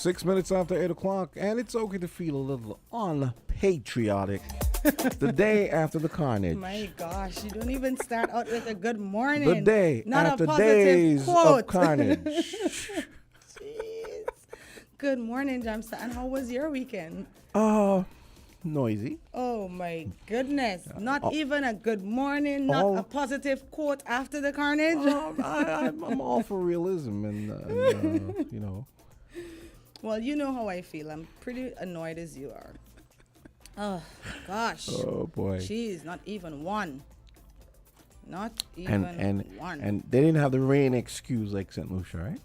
6 minutes after 8 o'clock, and it's okay to feel a little unpatriotic the day after the carnage. My gosh, you don't even start out with a good morning. The day Not after a positive days quote. of carnage. Jeez. Good morning, Jamsa. And how was your weekend? Noisy. Oh my goodness. Not even a good morning, not a positive quote after the carnage. I'm all for realism and you know. Well, you know how I feel. I'm pretty annoyed as you are. Oh, gosh. Oh, boy. Jeez, not even one. Not even one. And they didn't have the rain excuse like St. Lucia, right?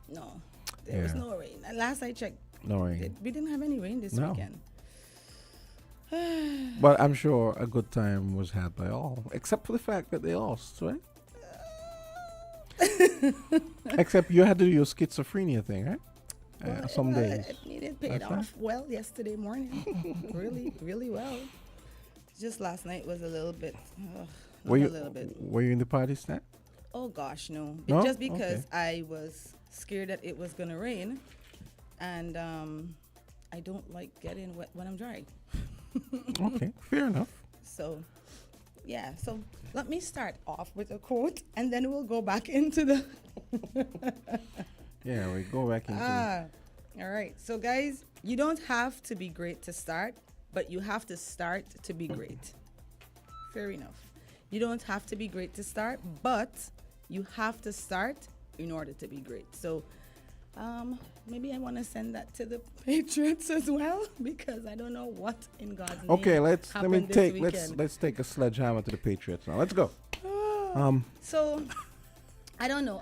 No, there was no rain. Last I checked, no rain. We didn't have any rain this weekend. But I'm sure a good time was had by all, except for the fact that they lost, right? Except you had to do your schizophrenia thing, right? Well, some days. It paid off well yesterday morning. really, really well. Just last night was a little bit. Were you in the party snack? Oh gosh, no. No? Just because I was scared that it was gonna rain, and I don't like getting wet when I'm dry. Okay, fair enough. So, yeah. So let me start off with a quote, and then we'll go back into the. Yeah, we go back into. All right. So, guys, you don't have to be great to start, but you have to start to be great. Fair enough. You don't have to be great to start, but you have to start in order to be great. So, maybe I want to send that to the Patriots as well, because I don't know what in God's name. Okay, let's take a sledgehammer to the Patriots now. Let's go. So, I don't know.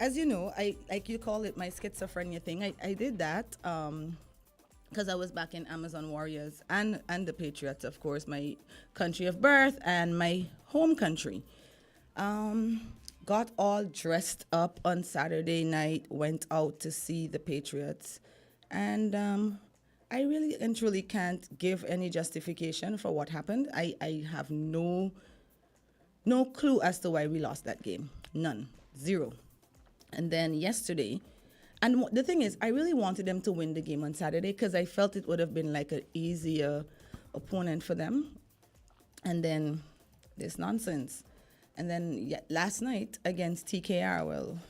As you know, I like you call it my schizophrenia thing. I did that because I was back in Amazon Warriors and the Patriots, of course, my country of birth and my home country. Got all dressed up on Saturday night, went out to see the Patriots, and I really and truly can't give any justification for what happened. I have no clue as to why we lost that game. None. Zero. And then yesterday, and the thing is, I really wanted them to win the game on Saturday because I felt it would have been like an easier opponent for them. And then this nonsense. And then last night against TKR, well,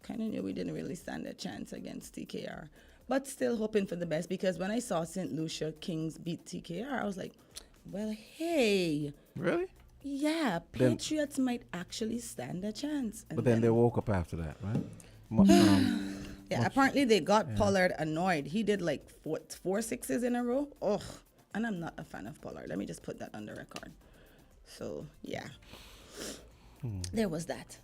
kind of knew we didn't really stand a chance against TKR. But still hoping for the best, because when I saw St. Lucia Kings beat TKR, I was like, well, hey. Really? Yeah, Patriots might actually stand a chance. But then they woke up after that, right? Apparently they got Pollard annoyed. He did like four sixes in a row. Oh, and I'm not a fan of Pollard. Let me just put that on the record. So, yeah. There was that.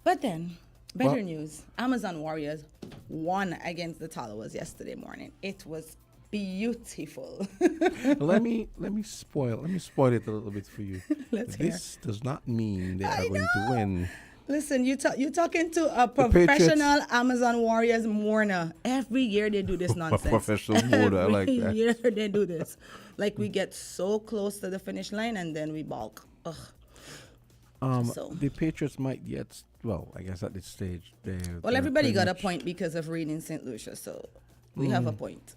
But then, better news. Amazon Warriors won against the Tallowers yesterday morning. It was beautiful. let me spoil it a little bit for you. This does not mean they are going to win. Listen, you're talking to a professional Amazon Warriors mourner. Every year they do this nonsense. Professional mourner, I like that. Every year they do this. Like we get so close to the finish line and then we balk. Ugh. The Patriots might get, I guess at this stage, they're everybody got a point because of rain in St. Lucia, so we have a point.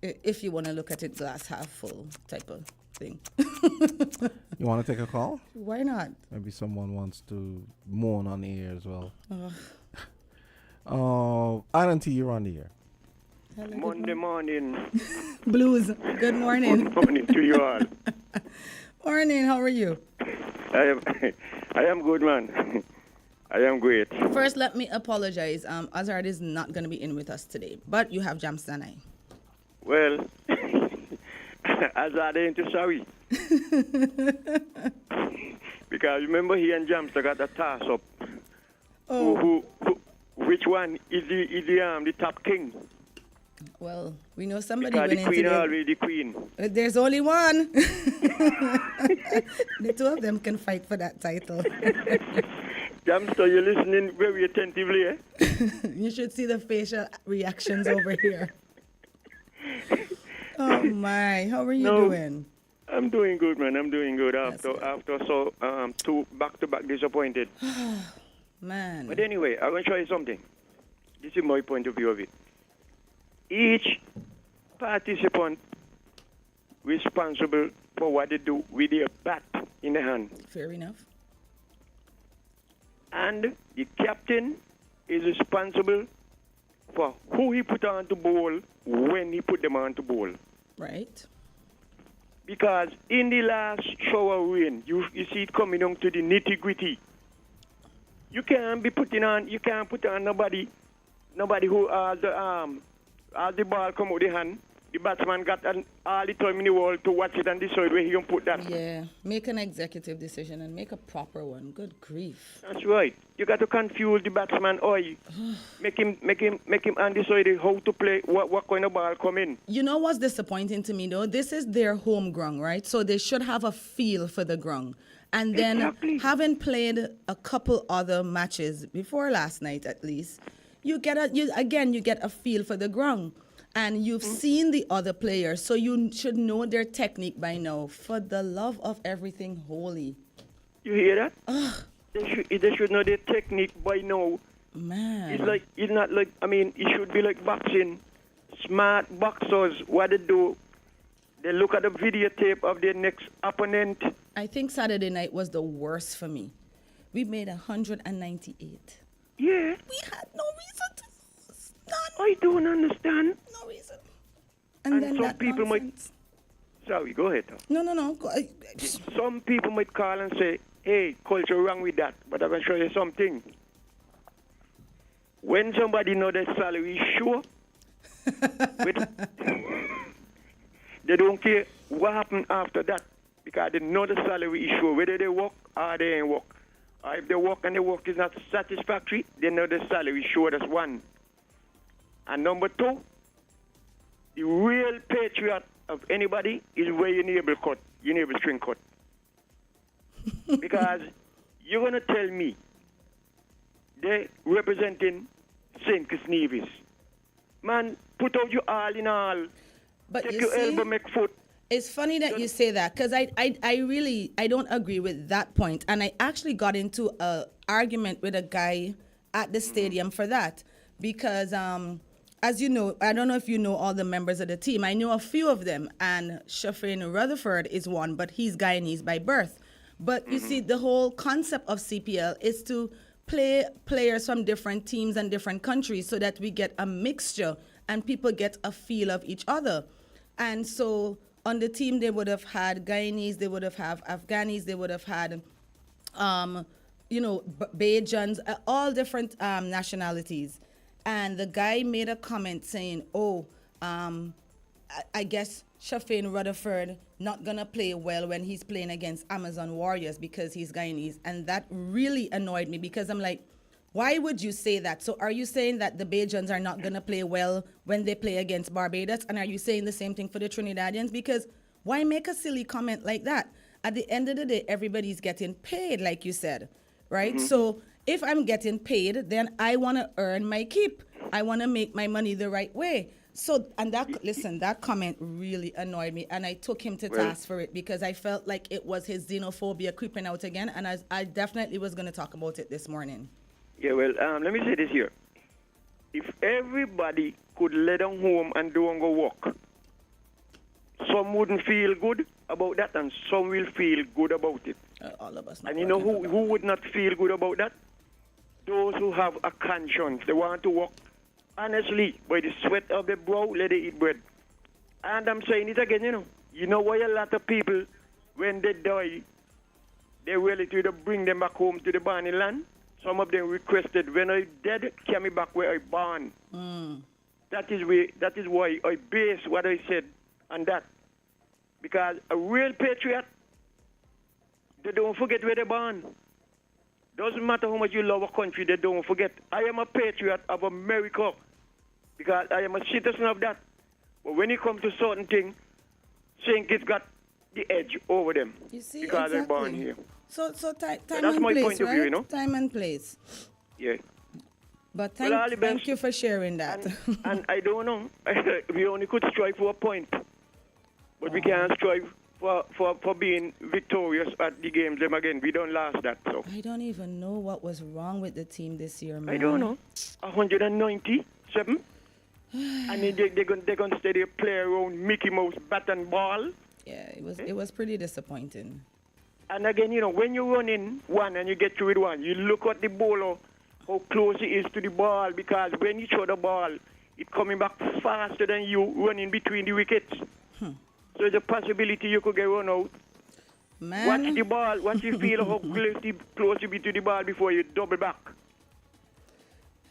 If you want to look at it glass half full type of thing. You want to take a call? Why not? Maybe someone wants to mourn on the air as well. Auntie, you're on the air. Hello, Monday morning. Blues, good morning. Good morning to you all. Morning, how are you? I am good, man. I am great. First, let me apologize. Azard is not going to be in with us today, but you have Jamsta and I. Well, Azard ain't too sorry. Because remember he and Jamsta got a toss up. Oh. Which one is the top king? Well, we know somebody because went the queen into always the queen. There's only one. The two of them can fight for that title. Jamsta, you're listening very attentively, eh? You should see the facial reactions over here. Oh my, how are you doing? I'm doing good, man. I'm doing good after two back-to-back disappointed. Man. But anyway, I'm going to show you something. This is my point of view of it. each participant responsible for what they do with their bat in the hand. Fair enough. And the captain is responsible for who he put on to bowl when he put them on to bowl. Right. Because in the last shower rain, you see it coming down to the nitty-gritty. You can't put on nobody who has the ball come out the hand. The batsman got all the time in the world to watch it and decide where he can put that. Yeah, make an executive decision and make a proper one. Good grief. That's right. You got to confuse the batsman or make him undecided how to play, what kind of ball come in. You know what's disappointing to me though? This is their home ground, right? So they should have a feel for the ground. And then having played a couple other matches before last night at least, you get a feel for the ground. And you've seen the other players, so you should know their technique by now. For the love of everything holy. You hear that? They should know their technique by now. Man. It's not like, it should be like boxing. Smart boxers, what they do, they look at the videotape of their next opponent. I think Saturday night was the worst for me. We made 198. Yeah. We had no reason to lose. None. I don't understand. No reason. And then some people nonsense. Sorry, go ahead. No. Some people might call and say, hey, culture wrong with that. But I'm going to show you something. When somebody know their salary is sure, they don't care what happened after that. Because they know the salary is sure, whether they work or they ain't work. Or if they work and the work is not satisfactory, they know the salary is sure. That's one. And number two, the real patriot of anybody is where your neighbor string cut. Because you're going to tell me they're representing St. Kitts Nevis. Man, put out your all in all. But take you your see, elbow, make foot. It's funny that you say that because I don't agree with that point. And I actually got into an argument with a guy at the stadium for that. Because as you know, I don't know if you know all the members of the team. I know a few of them. And Shafin Rutherford is one, but he's Guyanese by birth. But you see, the whole concept of CPL is to play players from different teams and different countries so that we get a mixture and people get a feel of each other. And so on the team, they would have had Guyanese, they would have had Afghanis, they would have had, Bajans, all different nationalities. And the guy made a comment saying, I guess Shafin Rutherford not going to play well when he's playing against Amazon Warriors because he's Guyanese. And that really annoyed me because I'm like, why would you say that? So are you saying that the Bajans are not going to play well when they play against Barbados? And are you saying the same thing for the Trinidadians? Because why make a silly comment like that? At the end of the day, everybody's getting paid, like you said, right? Mm-hmm. So if I'm getting paid, then I want to earn my keep. I want to make my money the right way. So, and that comment really annoyed me. And I took him to task for it because I felt like it was his xenophobia creeping out again. And I definitely was going to talk about it this morning. Yeah, well, let me say this here. If everybody could lay down home and don't go work, some wouldn't feel good about that and some will feel good about it. All of us. And you know who would not feel good about that? Those who have a conscience. They want to work honestly by the sweat of their brow, let they eat bread. And I'm saying it again, You know why a lot of people, when they die, their relative to bring them back home to the Barney land? Some of them requested, when I dead, carry me back where I born. That is why I base what I said on that. Because a real patriot, they don't forget where they born. Doesn't matter how much you love a country, they don't forget. I am a patriot of America because I am a citizen of that. But when it comes to certain things, St. Kitts got the edge over them. You see, because exactly. they're born here. So time that's and my place, point of right? view, Time and place. Yeah. But thank you for sharing that. And I don't know. We only could strive for a point. But we can't strive for being victorious at the games them again. We don't last that. So I don't even know what was wrong with the team this year, man. I don't know. 197? And then they're going to stay there, play around Mickey Mouse bat and ball. Yeah, it was pretty disappointing. And again, when you run in one and you get through with one, you look at the bowler, how close he is to the ball, because when you throw the ball, it's coming back faster than you running between the wickets. So there's a possibility you could get run out. Man. Watch the ball, once you feel how close you be to the ball before you double back.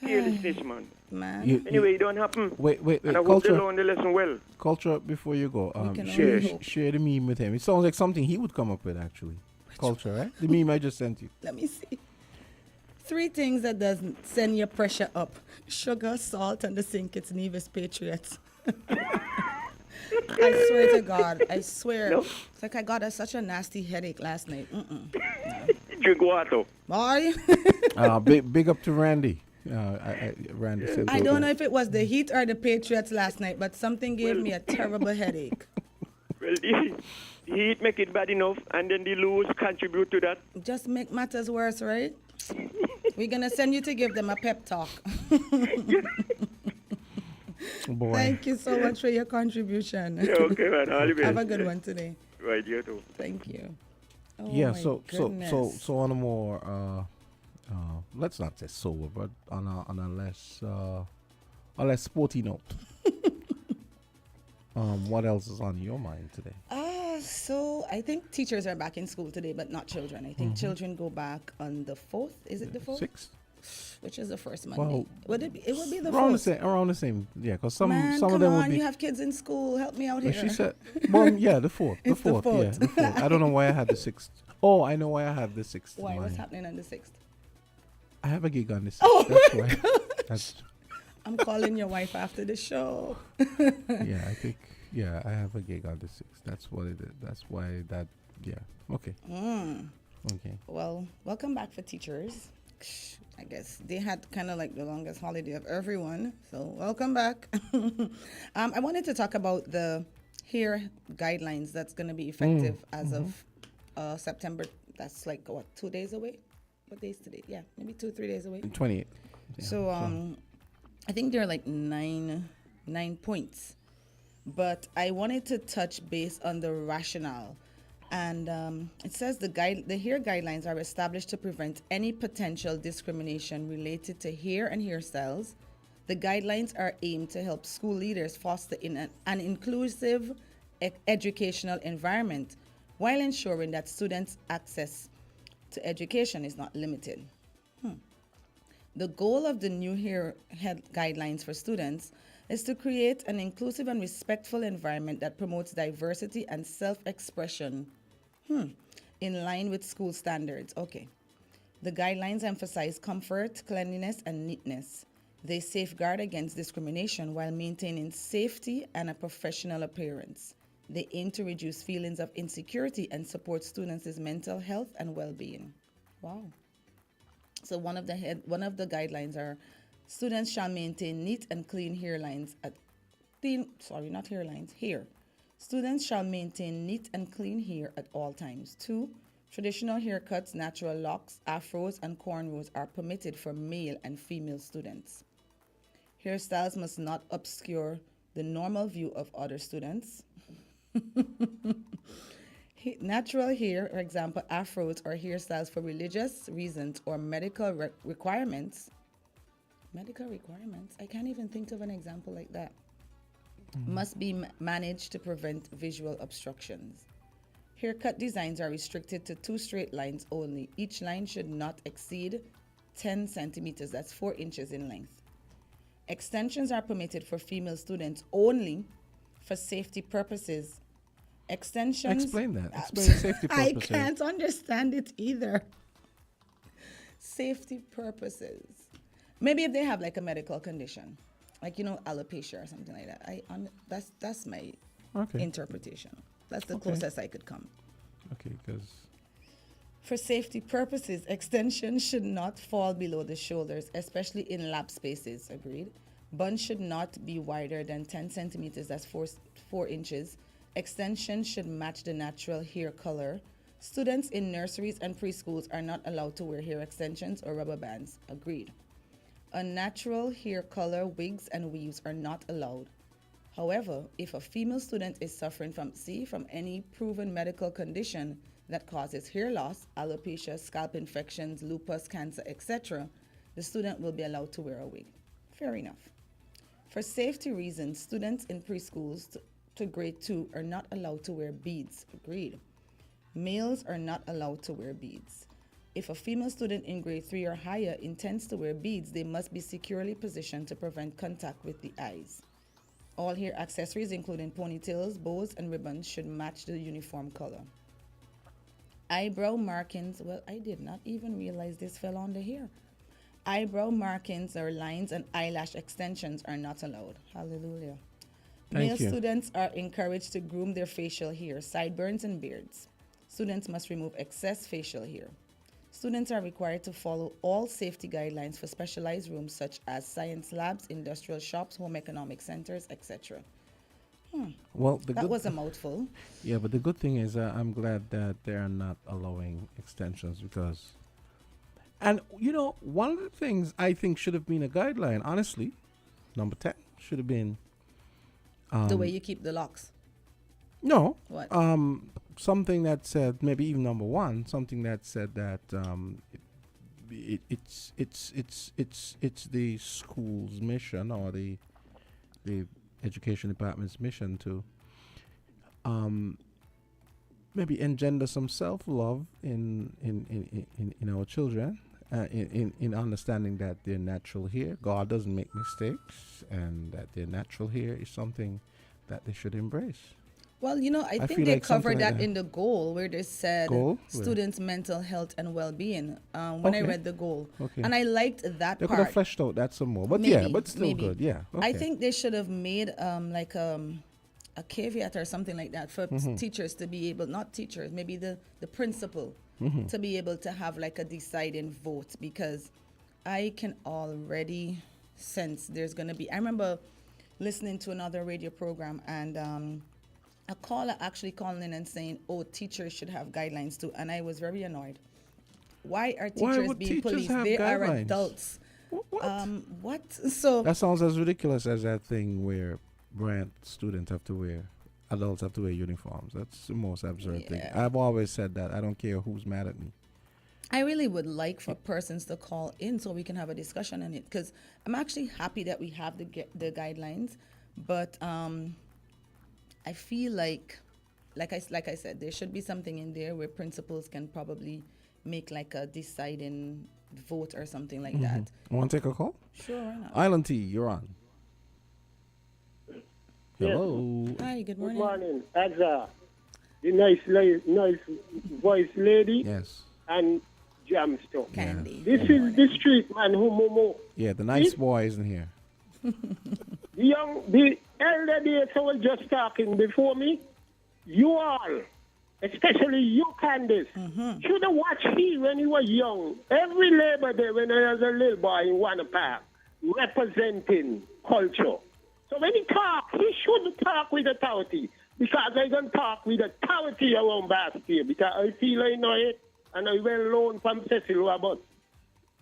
Fearlessness, man. Anyway, it don't happen. Wait. And I hope they learn the lesson well. Culture, before you go, share share the meme with him. It sounds like something he would come up with, actually. Culture, right? The meme I just sent you. Let me see. 3 things that doesn't send your pressure up: sugar, salt, and the sink. It's Nevis Patriots. I swear to God. I swear. No? It's like I got such a nasty headache last night. Drink water. Boy. Big up to Randy. Randy said I don't know if it was the Heat or the Patriots last night, but something gave me a terrible headache. Well, the Heat make it bad enough, and then the lose contribute to that. Just make matters worse, right? We're going to send you to give them a pep talk. Boy. Thank you so much for your contribution. Yeah, okay, man. All the best. Have a good one today. Right, you too. Thank you. Oh Yeah, my so goodness. on a more let's not say sober, but on a less sporty note. What else is on your mind today? So I think teachers are back in school today, but not children. I think children go back on the 4th. Is it the 4th? 6th? Which is the first Monday. Well, It would be the around 4th. around the same, yeah. Because some Man, of come them on, would be. you have kids in school. Help me out here. She said, well, yeah, the 4th. The It's the 4th, yeah, 4th. the 4th. I don't know why I had the 6th. Oh, I know why I have the 6th. in Why? What's mind. happening on the 6th? I have a gig on the 6th. Oh that's my why. That's, I'm calling your wife after the show. yeah, I think, yeah, I have a gig on the 6th. That's what it is. That's why that, yeah. Okay. Okay. Well, welcome back for teachers. I guess they had kind of like the longest holiday of everyone. So welcome back. I wanted to talk about the hair guidelines that's going to be effective as of September. That's like, what, 2 days away? What day is today? Yeah, maybe 2-3 days away. 28. Yeah, So I think there are like nine points. But I wanted to touch base on the rationale. And it says the hair guidelines are established to prevent any potential discrimination related to hair and hairstyles. The guidelines are aimed to help school leaders foster an inclusive educational environment while ensuring that students' access to education is not limited. The goal of the new hair guidelines for students is to create an inclusive and respectful environment that promotes diversity and self-expression in line with school standards. Okay. The guidelines emphasize comfort, cleanliness, and neatness. They safeguard against discrimination while maintaining safety and a professional appearance. They aim to reduce feelings of insecurity and support students' mental health and well-being. Wow. So one of the guidelines are students shall maintain neat and clean hair. Students shall maintain neat and clean hair at all times. 2, traditional haircuts, natural locks, afros, and cornrows are permitted for male and female students. Hairstyles must not obscure the normal view of other students. Natural hair, for example, afros or hairstyles for religious reasons or medical requirements. Medical requirements? I can't even think of an example like that. Must be managed to prevent visual obstructions. Haircut designs are restricted to 2 straight lines only. Each line should not exceed 10 centimeters. That's 4 inches in length. Extensions are permitted for female students only for safety purposes. Extensions. Explain that. Explain the safety I purposes. can't understand it either. Safety purposes. Maybe if they have like a medical condition, like, alopecia or something like that. That's my interpretation. That's the closest I could come. Okay, because For safety purposes, extensions should not fall below the shoulders, especially in lap spaces. Agreed. Buns should not be wider than 10 centimeters. That's 4 inches. Extensions should match the natural hair color. Students in nurseries and preschools are not allowed to wear hair extensions or rubber bands. Agreed. Unnatural hair color, wigs, and weaves are not allowed. However, if a female student is suffering from any proven medical condition that causes hair loss, alopecia, scalp infections, lupus, cancer, etc., the student will be allowed to wear a wig. Fair enough. For safety reasons, students in preschools to grade 2 are not allowed to wear beads. Agreed. Males are not allowed to wear beads. If a female student in grade 3 or higher intends to wear beads, they must be securely positioned to prevent contact with the eyes. All hair accessories, including ponytails, bows, and ribbons, should match the uniform color. Eyebrow markings, well, I did not even realize this fell on the hair. Eyebrow markings or lines and eyelash extensions are not allowed. Hallelujah. Male students are encouraged to groom their facial hair, sideburns, and beards. Students must remove excess facial hair. Students are required to follow all safety guidelines for specialized rooms such as science labs, industrial shops, home economic centers, etc. Well, that was a mouthful. Yeah, but the good thing is I'm glad that they're not allowing extensions because... And, you know, one of the things I think should have been a guideline, honestly, number 10, should have been... the way you keep the locks. No. What? Something that said, maybe even number 1, something that said that it's the school's mission or the education department's mission to maybe engender some self-love in our children, in understanding that their natural hair, God doesn't make mistakes, and that their natural hair is something that they should embrace. Well, you know, I think they covered that in the goal where they said students' mental health and well-being. When I read the goal, and I liked that they part. Could have fleshed out that some more, but maybe, but still good. Yeah, I think they should have made like a caveat or something like that for teachers to be able, not teachers, maybe the principal to be able to have like a deciding vote, because I can already sense there's going to be. I remember listening to another radio program and. A caller actually calling in and saying, "Oh, teachers should have guidelines too," and I was very annoyed. Why are teachers being policed? They are adults. What? So that sounds as ridiculous as that thing where adults have to wear uniforms. That's the most absurd thing. I've always said that. I don't care who's mad at me. I really would like for persons to call in so we can have a discussion on it, because I'm actually happy that we have the guidelines, but I feel like I said, there should be something in there where principals can probably make like a deciding vote or something like that. Want to take a call? Sure, why not? Island T, you're on. Hello. Yes. Hi, good morning. Good morning, Azard, the nice voice lady. Yes. And Jamstone. Candy. This is the street man who momo. Yeah, the nice boy isn't here. The elder days I was just talking before me, you all, especially you, Candice, should have watched me when you were young. Every Labor Day when I was a little boy in Warner Park, representing culture. So when he talk, he should talk with authority, because I don't talk with authority around Bastille, because I feel I know it, and I will learn from Cecil Roberts.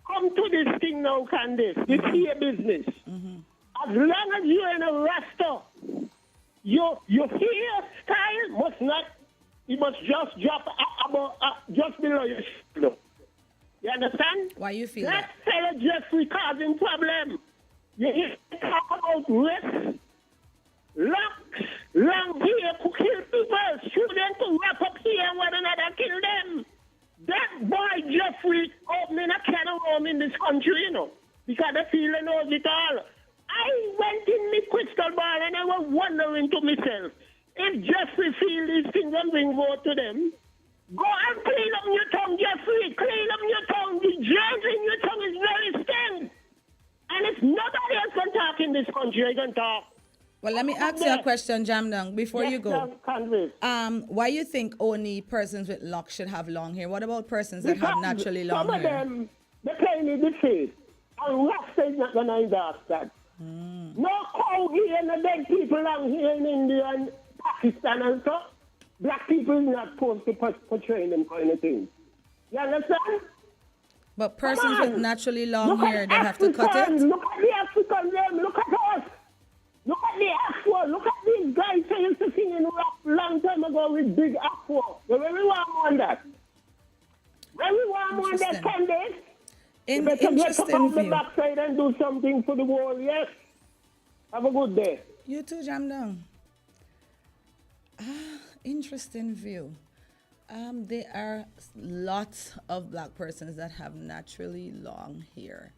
Come to this thing now, Candice, this here business. As long as you're in a rasta, your hairstyle must not, it must just drop just below your shoulder. You understand? Why you feel that? That fella Jeffrey causing problem. You hear talk about wrist, locks, long hair to kill people, shoot them to wrap up here and one another, kill them. That boy Jeffrey opening a can of worm in this country, you know, because the feeling knows it all. I went in my crystal ball and I was wondering to myself, if Jeffrey feel these things and bring vote to them, go and clean up your tongue, Jeffrey. Clean up your tongue. The germs in your tongue is very thin. And if nobody else can talk in this country, I can talk. Well, let me ask you a question, Jamdang, before you go. Why you think only persons with locks should have long hair? What about persons that have naturally long hair? Some of them, they play me the face. And Rasta is not going to endorse that. No cow here and the dead people out here in India and Pakistan and so. Black people is not supposed to portray them kind of things. You understand? But persons Come on. with naturally long Look hair, at they have to cut Africans. it? Look at the African them. Look at us. Look at the afro. Look at these guys who used to sing in rap long time ago with big afro. Where we want on that? Where we want on that, Candice? You better get up Interesting on the view. backside and do something for the world, yes? Have a good day. You too, Jam Down. Interesting view. There are lots of black persons that have naturally long hair.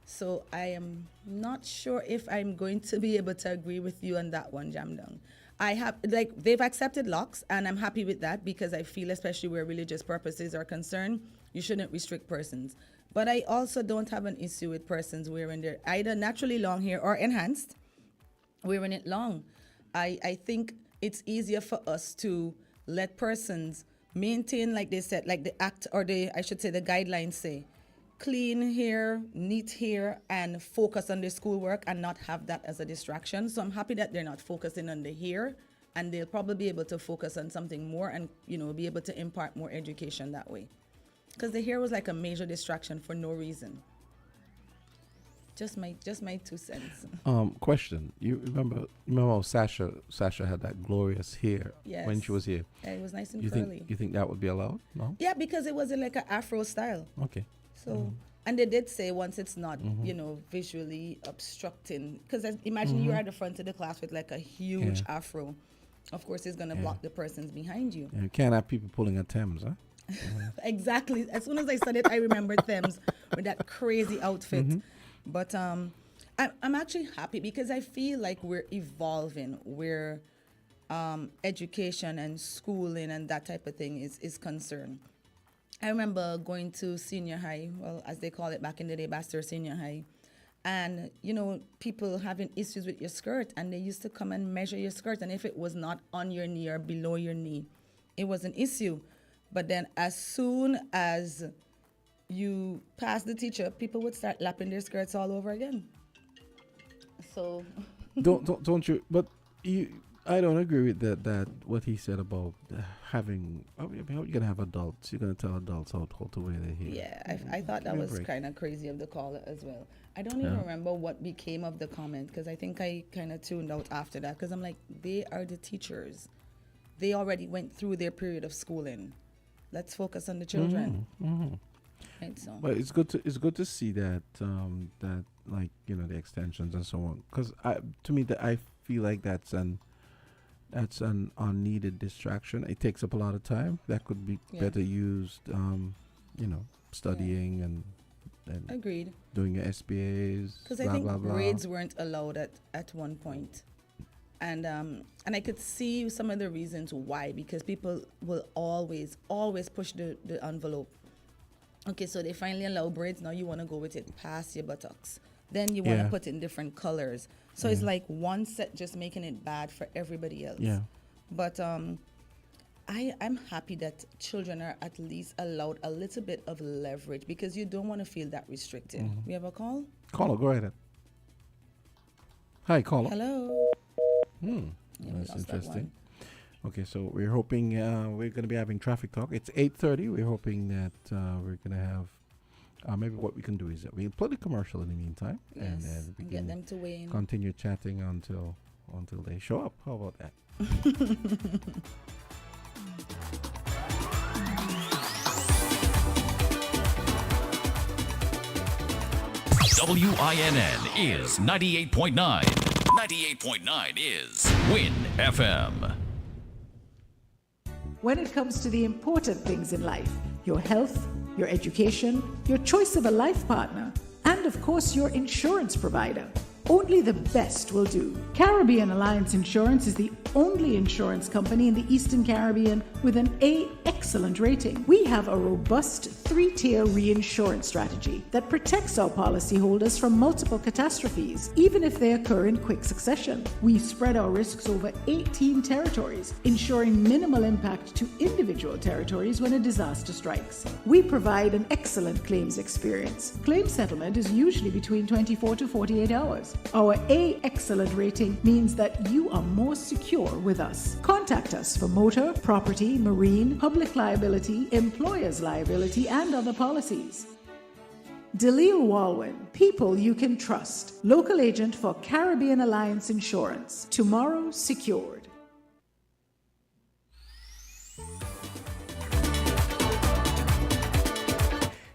So I am not sure if I'm going to be able to agree with you on that one, Jam Down. I have, like, they've accepted locks, and I'm happy with that because I feel, especially where religious purposes are concerned, you shouldn't restrict persons. But I also don't have an issue with persons wearing their either naturally long hair or enhanced, wearing it long. I think it's easier for us to let persons maintain, like they said, like the act, or the, I should say the guidelines say, clean hair, neat hair, and focus on their schoolwork and not have that as a distraction. So I'm happy that they're not focusing on the hair, and they'll probably be able to focus on something more and, you know, be able to impart more education that way. Because the hair was like a major distraction for no reason. Just my 2 cents. Question. You remember how Sasha had that glorious hair when she was here? Yeah, it was nice and You curly. think that would be allowed? No? Yeah, because it was like an Afro style. Okay. So, and they did say once it's not, you know, visually obstructing, because imagine you're at the front of the class with like a huge afro. Of course, it's going to block the persons behind you. Yeah, you can't have people pulling a Thames, huh? Exactly. As soon as I said it, I remembered Thames with that crazy outfit. But I'm actually happy because I feel like we're evolving where education and schooling and that type of thing is concerned. I remember going to senior high, well, as they call it back in the day, Bastard Senior High. And, you know, people having issues with your skirt, and they used to come and measure your skirt. And if it was not on your knee or below your knee, it was an issue. But then as soon as you pass the teacher, people would start lapping their skirts all over again. So don't you? But I don't agree with that what he said about having. How you gonna have adults? You're gonna tell adults how to wear their hair. Yeah, I thought that was kind of crazy of the caller as well. I don't even remember what became of the comment because I think I kind of tuned out after that because I'm like, they are the teachers. They already went through their period of schooling. Let's focus on the children. Right, so. But it's good to see that that, like, you know, the extensions and so on, because to me that I feel like that's an unneeded distraction. It takes up a lot of time that could be better used, you know, studying and agreed, doing your SBAs, because I think grades weren't allowed at one point. And I could see some of the reasons why, because people will always push the envelope. Okay, so they finally allow braids. Now you want to go with it past your buttocks. Then you want to put in different colors. So it's like one set just making it bad for everybody else. Yeah. But I'm happy that children are at least allowed a little bit of leverage because you don't want to feel that restricted. We have a call? Caller, go ahead. Hi, caller. Hello. That's interesting. Okay, so we're hoping we're going to be having traffic talk. It's 8:30. We're hoping that we're going to have maybe what we can do is that we'll play the commercial in the meantime, and then we can get them to weigh in. Continue chatting until they show up. How about that? WINN is 98.9. 98.9 is WIN FM. When it comes to the important things in life, your health, your education, your choice of a life partner, and of course your insurance provider, only the best will do. Caribbean Alliance Insurance is the only insurance company in the Eastern Caribbean with an A excellent rating. We have a robust 3-tier reinsurance strategy that protects our policyholders from multiple catastrophes, even if they occur in quick succession. We spread our risks over 18 territories, ensuring minimal impact to individual territories when a disaster strikes. We provide an excellent claims experience. Claim settlement is usually between 24 to 48 hours. Our A excellent rating means that you are more secure with us. Contact us for motor, property, marine, public liability, employer's liability, and other policies. DeLeo Walwyn, people you can trust. Local agent for Caribbean Alliance Insurance. Tomorrow secured.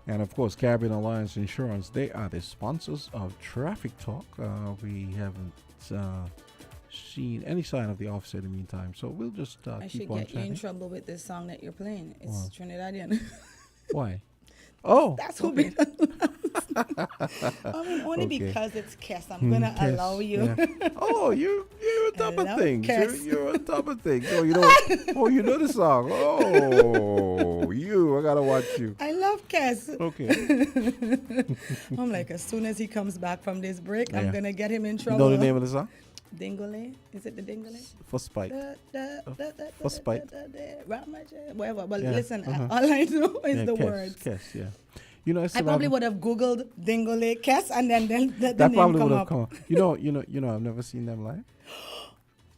And of course, Caribbean Alliance Insurance, they are the sponsors of Traffic Talk. We haven't seen any sign of the officer in the meantime, so we'll just keep on I should get you in trouble with this song that you're playing. It's Trinidadian. Why? Oh, That's who be. I mean, only because it's Kes, I'm gonna allow you. Yeah. Oh, you're on top of love things. Kes. You're on top of things. Oh, you know. Oh, you know the song. Oh, I gotta watch you. I love Kes. Okay. I'm like, as soon as he comes back from this break, I'm gonna get him in You trouble. know the name of the song? Dingole? Is it the Dingole? For Spike. For Spike. Whatever. But Yeah, listen, all I know is the Kes, words. Kes, yeah. You know, I probably would have Googled Dingole Kes and then the that name probably come would have up. come up. You know, I've never seen them live.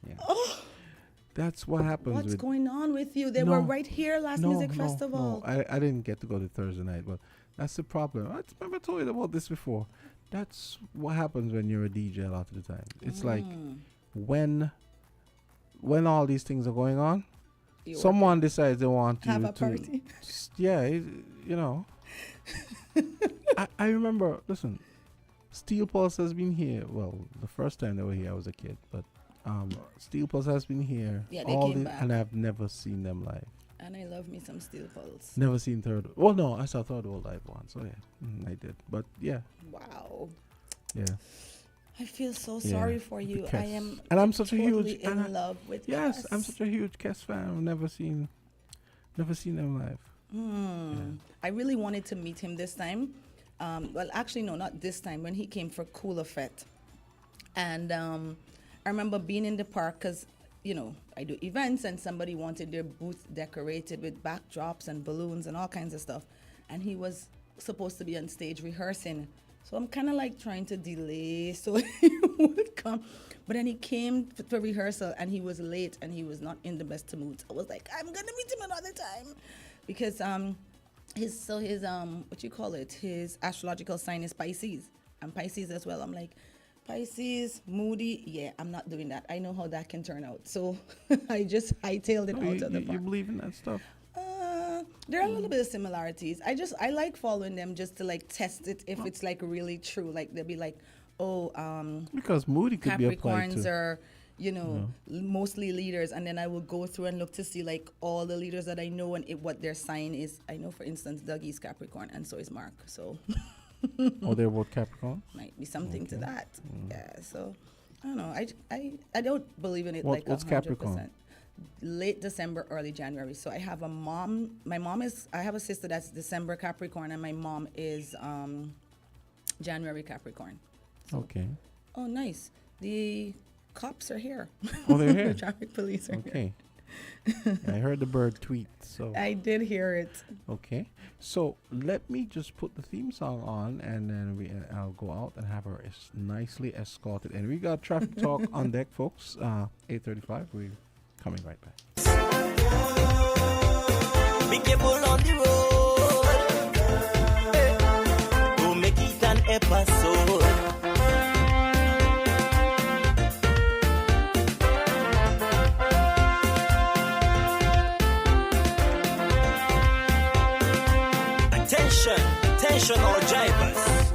Yeah. That's what happens. What's with going on with you? They No, were right here last music no, festival. No, I didn't get to go to Thursday night, but that's the problem. I remember I told you about this before. That's what happens when you're a DJ a lot of the time. It's like when all these things are going on, someone decides they want Have you a to party. I remember, listen, Steel Pulse has been here. Well, the first time they were here I was a kid, but Steel Pulse has been here. Yeah, they came back. And I've never seen them live. And I love me some Steel Pulse. Never seen Third. Well, no, I saw Third World live once. So yeah, I did. But yeah, Wow. yeah. I feel so sorry for you. Kes. I am And I'm such a totally huge in love with Yes, Kes. I'm such a huge Kes fan. I've never seen them live. I really wanted to meet him this time. Well, actually, no, not this time. When he came for Cooler Fete. And I remember being in the park because, I do events and somebody wanted their booth decorated with backdrops and balloons and all kinds of stuff. And he was supposed to be on stage rehearsing. So I'm kind of like trying to delay so he would come. But then he came for rehearsal and he was late and he was not in the best of moods. I was like, I'm going to meet him another time. Because his astrological sign is Pisces. I'm Pisces as well. I'm like, Pisces, moody, yeah, I'm not doing that. I know how that can turn out. So I just hightailed it out of the park. You believe in that stuff? There are a little bit of similarities. I like following them just to like test it if it's like really true. Like they'll be like, because moody could be applied Capricorns to. are, mostly leaders, and then I will go through and look to see like all the leaders that I know and what their sign is. I know, for instance, Dougie's Capricorn, and so is Mark. So They're both Capricorn. might be something to that. Yeah. So I don't know. I don't believe in it like what's 100%. Capricorn? Late December, early January. So I have a mom. I have a sister that's December Capricorn, and my mom is January Capricorn. So, Okay. oh, nice. The cops are here. Oh, they're here. The traffic police are here. Okay. I heard the bird tweet. So I did hear it. okay. So let me just put the theme song on, and then I'll go out and have her nicely escorted. And we got Traffic Talk on deck, folks. 8:35. We're coming right back. Be careful on the road. Don't make it an episode. Attention all drivers.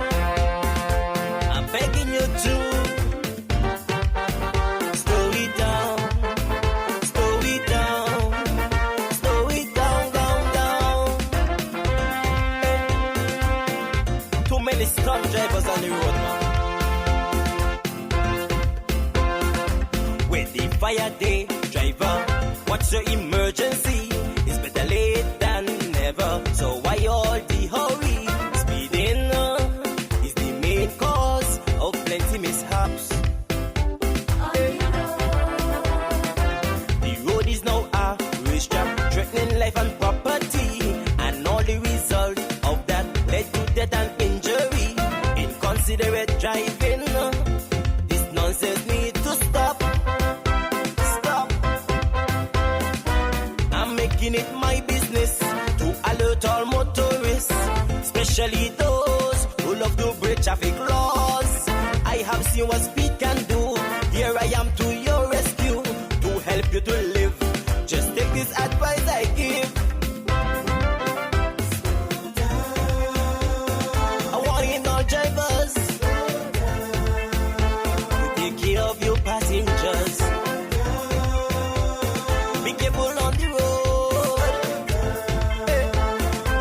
I'm begging you to slow it down, down. Too many stunt drivers on the road, man. With the fire day, driver, what's your emergency? It's better late than never. So why all the hurry? Speeding is the main cause of plenty mishaps. The road is now a racetrack, threatening life and property, and all the result of that led to death and injury. Inconsiderate driving, this nonsense need to stop. I'm making it my business to alert all motorists, especially those love to break traffic laws. I have seen what speed can do. Here I am to your rescue to help you to live. Just take this advice I give. I warn all drivers to take care of your passengers. Be careful on the road.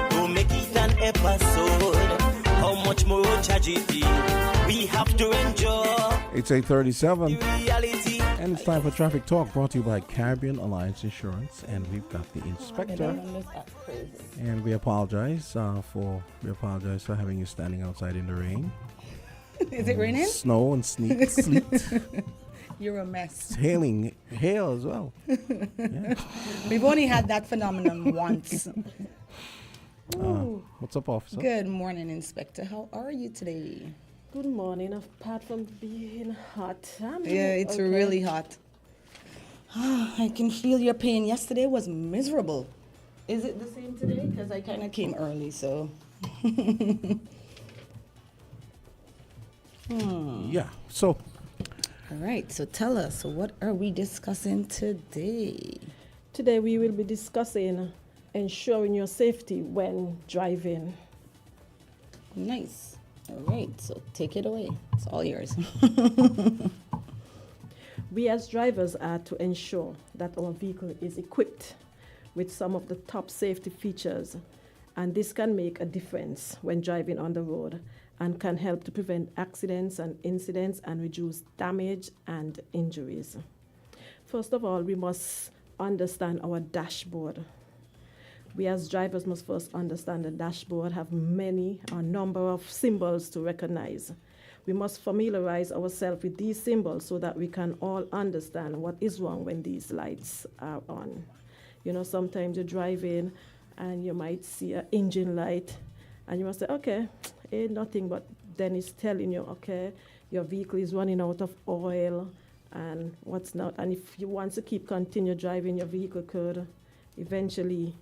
Don't make it an episode. How much more tragedy we have to endure. It's 8:37. Reality. And it's time for Traffic Talk, brought to you by Caribbean Alliance Insurance. And we've got the inspector. And we apologize for having you standing outside in the rain. Is it raining? Snow and sleet. You're a mess. It's hail as well. Yeah. We've only had that phenomenon once. What's up, officer? Good morning, Inspector. How are you today? Good morning. Apart from being hot, It's okay. really hot. I can feel your pain. Yesterday was miserable. Is it the same today? Because I kind of came early, so. Yeah. So, All right. So tell us, what are we discussing today? Today we will be discussing ensuring your safety when driving. Nice. All right. So take it away. It's all yours. We as drivers are to ensure that our vehicle is equipped with some of the top safety features, and this can make a difference when driving on the road and can help to prevent accidents and incidents and reduce damage and injuries. First of all, we must understand our dashboard. We as drivers must first understand the dashboard have a number of symbols to recognize. We must familiarize ourselves with these symbols so that we can all understand what is wrong when these lights are on. You know, sometimes you're driving and you might see an engine light and you must say, okay, ain't nothing, but then it's telling you, okay, your vehicle is running out of oil and what's not. And if you want to continue driving, your vehicle could eventually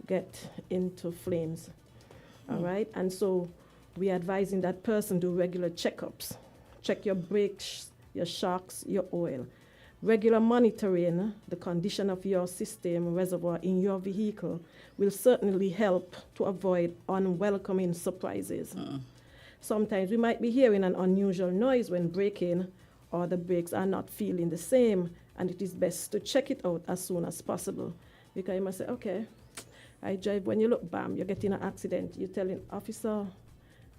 get into flames. All right? And so we are advising that person do regular checkups. Check your brakes, your shocks, your oil. Regular monitoring the condition of your system reservoir in your vehicle will certainly help to avoid unwelcoming surprises. Sometimes we might be hearing an unusual noise when braking, or the brakes are not feeling the same, and it is best to check it out as soon as possible. Because you must say, okay, I drive, when you look, bam, you get in an accident, you're telling officer,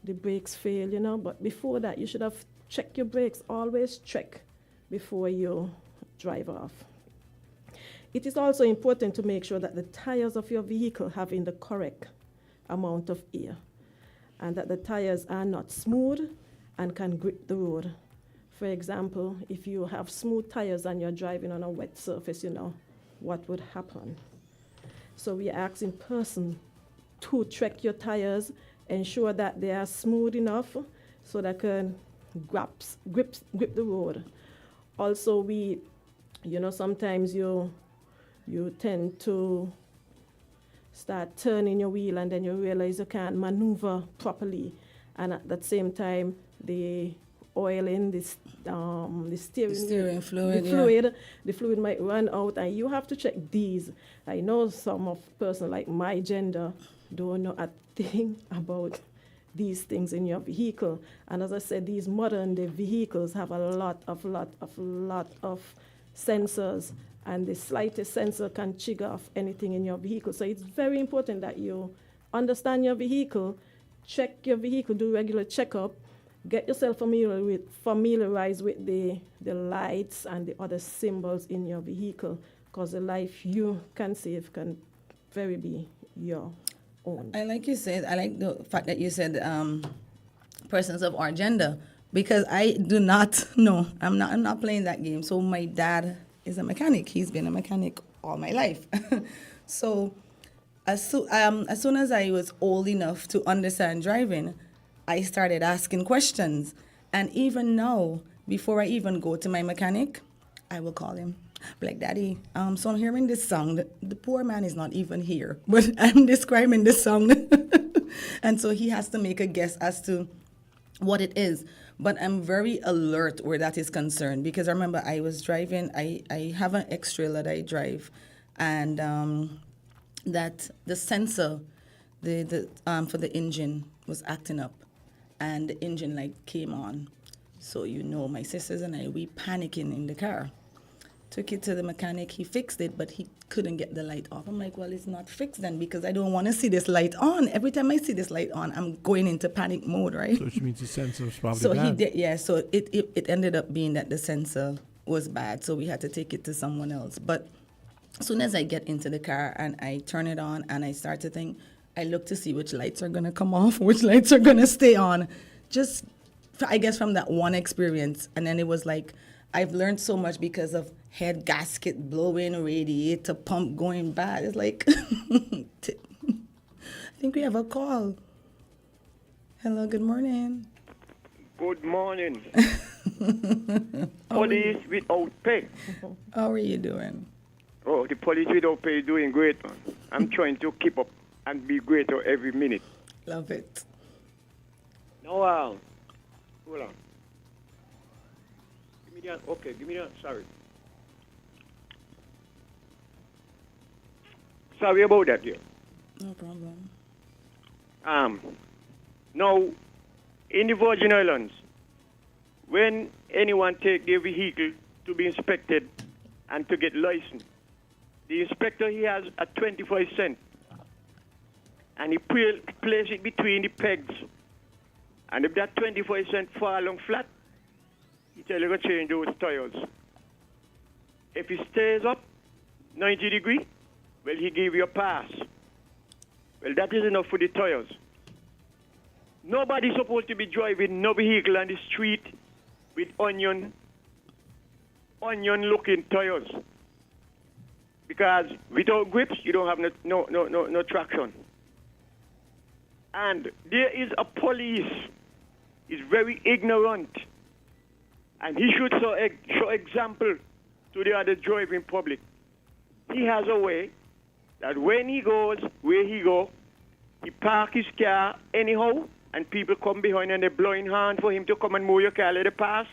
the brakes fail, you know, but before that, you should have checked your brakes. Always check before you drive off. It is also important to make sure that the tires of your vehicle have in the correct amount of air, and that the tires are not smooth and can grip the road. For example, if you have smooth tires and you're driving on a wet surface, you know, what would happen? So we are asking person to check your tires, ensure that they are smooth enough so that can grip the road. Also, we, you know, sometimes you tend to start turning your wheel and then you realize you can't maneuver properly, and at that same time the oil in the steering fluid, the fluid might run out, and you have to check these. I know some of person like my gender don't know a thing about these things in your vehicle, and as I said, these modern day vehicles have a lot of sensors, and the slightest sensor can trigger off anything in your vehicle. So it's very important that you understand your vehicle, check your vehicle, do regular checkup, get yourself familiarized with the lights and the other symbols in your vehicle, because the life you can save can very be your own. I like you said, I like the fact that you said persons of our gender, because I do not know. I'm not playing that game. So my dad is a mechanic. He's been a mechanic all my life. So as soon as I was old enough to understand driving, I started asking questions. And even now, before I even go to my mechanic, I will call him. Be like, Daddy, so I'm hearing this song. The poor man is not even here, but I'm describing this song. And so he has to make a guess as to what it is. But I'm very alert where that is concerned, because I remember I was driving, I have an X-Trail that I drive, and that the sensor for the engine was acting up, and the engine light came on. So my sisters and we panicking in the car. Took it to the mechanic, he fixed it, but he couldn't get the light off. I'm like, well, it's not fixed then, because I don't want to see this light on. Every time I see this light on, I'm going into panic mode, right? So which means the sensor was probably So bad. he did, yeah. So it ended up being that the sensor was bad, so we had to take it to someone else. But as soon as I get into the car and I turn it on and I start to think, I look to see which lights are gonna come off, which lights are gonna stay on. Just, I guess, from that one experience, and then it was like I've learned so much because of head gasket blowing, radiator pump going bad. It's like, I think we have a call. Hello, good morning. Good morning. Police without pay. How are you doing? Oh, the police without pay is doing great, man. I'm trying to keep up and be greater every minute. Love it. No, hold on. Give me that. Okay, give me that. Sorry. Sorry about that, yeah. No problem. Now, in the Virgin Islands, when anyone take their vehicle to be inspected and to get licensed, the inspector, he has a 25 cent, and he place it between the pegs. And if that 25 cent fall on flat, he tell you to change those tires. If it stays up 90 degrees, well, he give you a pass. Well, that is enough for the tires. Nobody's supposed to be driving no vehicle on the street with onion-looking tires. Because without grips, you don't have no traction. And there is a police. He's very ignorant. And he should show example to the other driving public. He has a way that when he goes where he go, he park his car anyhow, and people come behind and they're blowing hand for him to come and move your car, let it pass.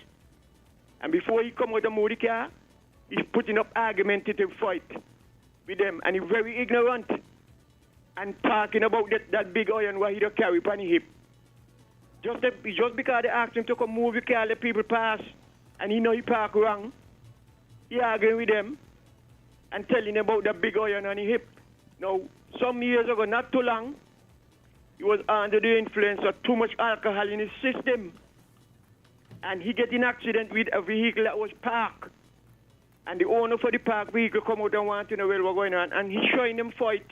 And before he come out and move the car, he's putting up argumentative fight with them, and he's very ignorant and talking about that big iron what he don't carry on his hip. Just because they asked him to come move your car, let people pass, and he know he park wrong, he arguing with them and telling them about that big iron on his hip. Now, some years ago, not too long, he was under the influence of too much alcohol in his system, and he get in accident with a vehicle that was parked. And the owner for the parked vehicle come out and want to know what's going on, and he's showing them fight,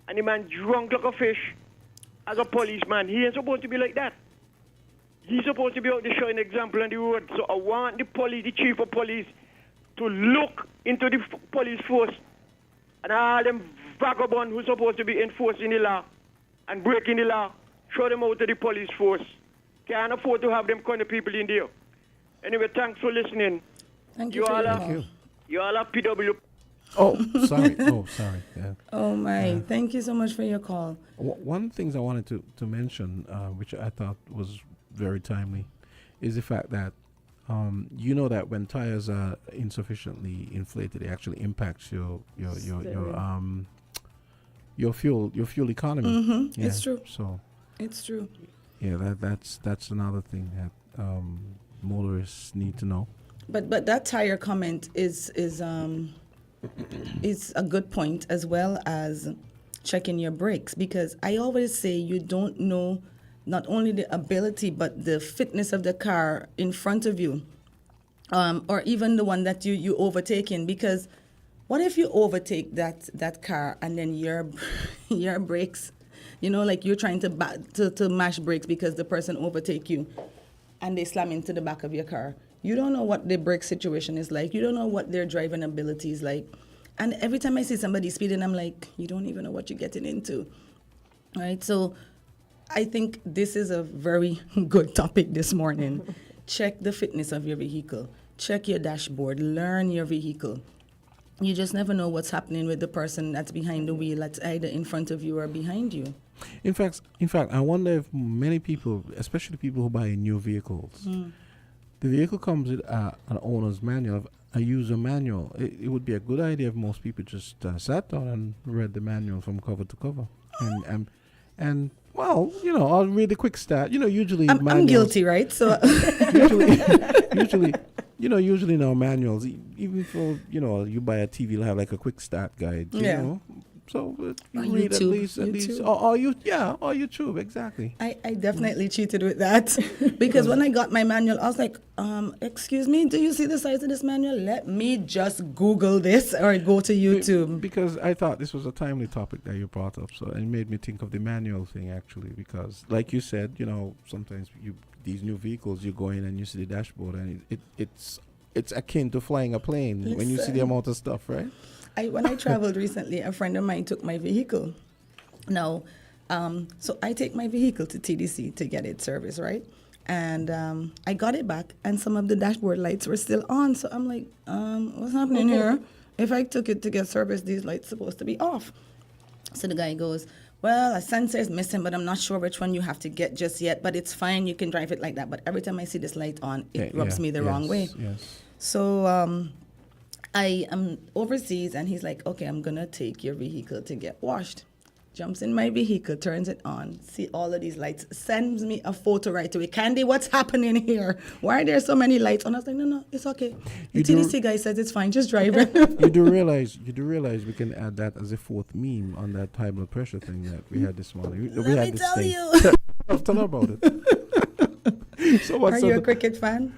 and the man drunk like a fish. As a policeman, he ain't supposed to be like that. He's supposed to be out there showing example on the road. So I want the police, the chief of police, to look into the police force and all them vagabonds who's supposed to be enforcing the law and breaking the law, throw them out to the police force. Can't afford to have them kind of people in there. Anyway, thanks for listening. Thank you for your call. You all are PW. Oh, sorry. Yeah. Oh, my. Thank you so much for your call. One of the things I wanted to mention, which I thought was very timely, is the fact that that when tires are insufficiently inflated, it actually impacts your fuel economy. Mm-hmm. Yeah, it's true. So it's true. Yeah, that's another thing that motorists need to know. But that tire comment is a good point, as well as checking your brakes, because I always say you don't know not only the ability but the fitness of the car in front of you, or even the one that you overtaking. Because what if you overtake that car and then your brakes, like you're trying to mash brakes because the person overtake you and they slam into the back of your car. You don't know what the brake situation is like. You don't know what their driving ability is like. And every time I see somebody speeding, I'm like, you don't even know what you're getting into. All right, so I think this is a very good topic this morning. Check the fitness of your vehicle. Check your dashboard. Learn your vehicle. You just never know what's happening with the person that's behind the wheel, that's either in front of you or behind you. In fact, I wonder if many people, especially people who buy new vehicles, the vehicle comes with an owner's manual, a user manual. It would be a good idea if most people just sat down and read the manual from cover to cover, and well, I'll read a quick start. Usually I'm guilty, right? So usually now manuals, even for you buy a TV, you'll have like a quick start guide. You know? So you read YouTube, at least, or YouTube, exactly. I definitely cheated with that because when I got my manual, I was like, excuse me, do you see the size of this manual? Let me just Google this or go to YouTube. Because I thought this was a timely topic that you brought up, so it made me think of the manual thing actually. Because, like you said, sometimes these new vehicles, you go in and you see the dashboard, and it's akin to flying a plane when you see the amount of stuff, right? When I traveled recently, a friend of mine took my vehicle. Now, so I take my vehicle to TDC to get it serviced, right? And I got it back, and some of the dashboard lights were still on. So I'm like, what's happening here? If I took it to get serviced, these lights supposed to be off. So the guy goes, well, a sensor is missing, but I'm not sure which one you have to get just yet. But it's fine, you can drive it like that. But every time I see this light on, it rubs me the wrong way. Yes. So I am overseas, and he's like, okay, I'm going to take your vehicle to get washed. Jumps in my vehicle, turns it on, see all of these lights, sends me a photo right away. Candy, what's happening here? Why are there so many lights on? I was like, no, it's okay. The TDC guy says it's fine, just drive it. You do realize we can add that as a fourth meme on that high blood pressure thing that we had this morning. Let me tell you. Tell her about it. So what's Are you a cricket fan?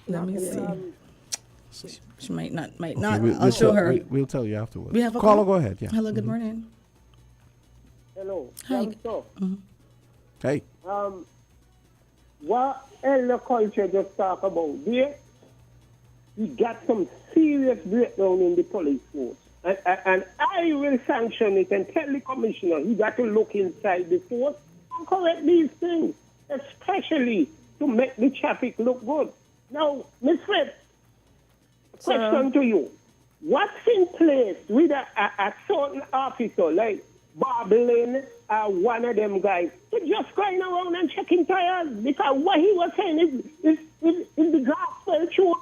Let me see. She might not. Okay, I'll show her. We'll tell you afterwards. We have a caller. call? Go ahead. Yeah. Hello. Good morning. Hello. Hi. Hey. What elder culture just talk about there? We got some serious breakdown in the police force. And I will sanction it and tell the commissioner he got to look inside the force and correct these things, especially to make the traffic look good. Now, Ms. Fritz, question to you. What's in place with a certain officer like Barbelin, one of them guys, to just going around and checking tires? Because what he was saying is the gospel truth,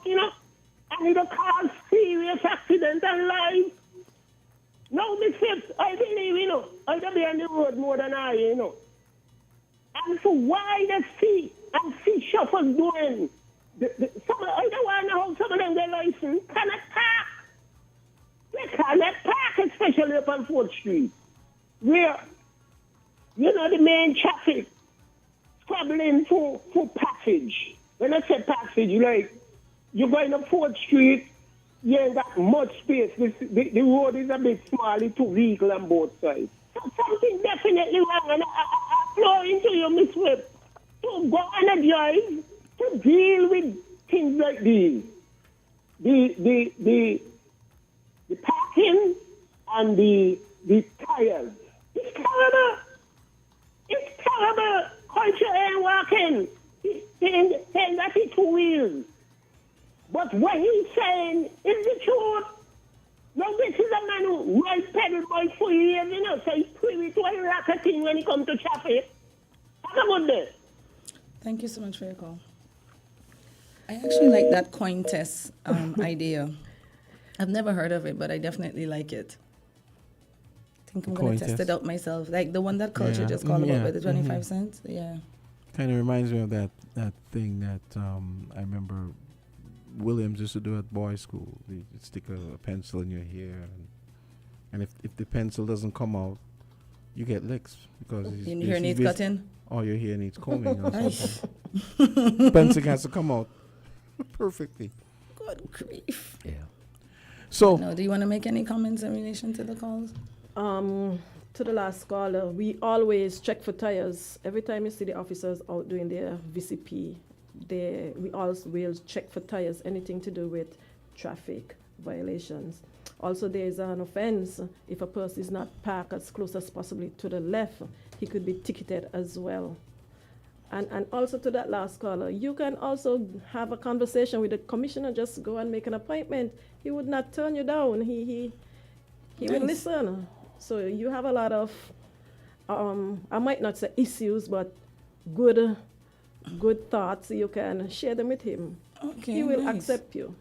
and it'll cause serious accidents and lives. No, Miss Phipps, I believe, I'll be on the road more than I, And so why the see shuffles doing? I don't want to know how some of them get license cannot park. They cannot park, especially up on 4th Street, where, the main traffic scrabbling for passage. When I say passage, like, you're going up 4th Street, you ain't got much space. The road is a bit small, it's 2 vehicles on both sides. So something definitely wrong, and I applaud into you, Miss Webb, to go energize to deal with things like these. The parking and the tires. It's terrible. It's terrible. Culture ain't working. Saying that it's 2 wheels. But what he's saying is the truth. Now, this is a man who rides pedal bikes for years, so he's privy to a lot of things when it comes to traffic. Have a good day. Thank you so much for your call. I actually like that coin test idea. I've never heard of it, but I definitely like it. I think I'm going to test it out myself. Like the one that Culture just called about with the 25 cents. Yeah. Kind of reminds me of that thing that I remember Williams used to do at boys' school. You'd stick a pencil in your hair, and if the pencil doesn't come out, you get licks because your hair needs cutting. Or your hair needs combing or something. Pencil has to come out perfectly. Good grief. Yeah. So, do you want to make any comments in relation to the calls? To the last caller, we always check for tires. Every time you see the officers out doing their VCP, we always will check for tires, anything to do with traffic violations. Also, there is an offense if a person is not parked as close as possibly to the left, he could be ticketed as well. And also to that last caller, you can also have a conversation with the commissioner. Just go and make an appointment. He would not turn you down. He will listen. So you have a lot of I might not say issues, but good thoughts, you can share them with him. Okay, He will nice. accept you.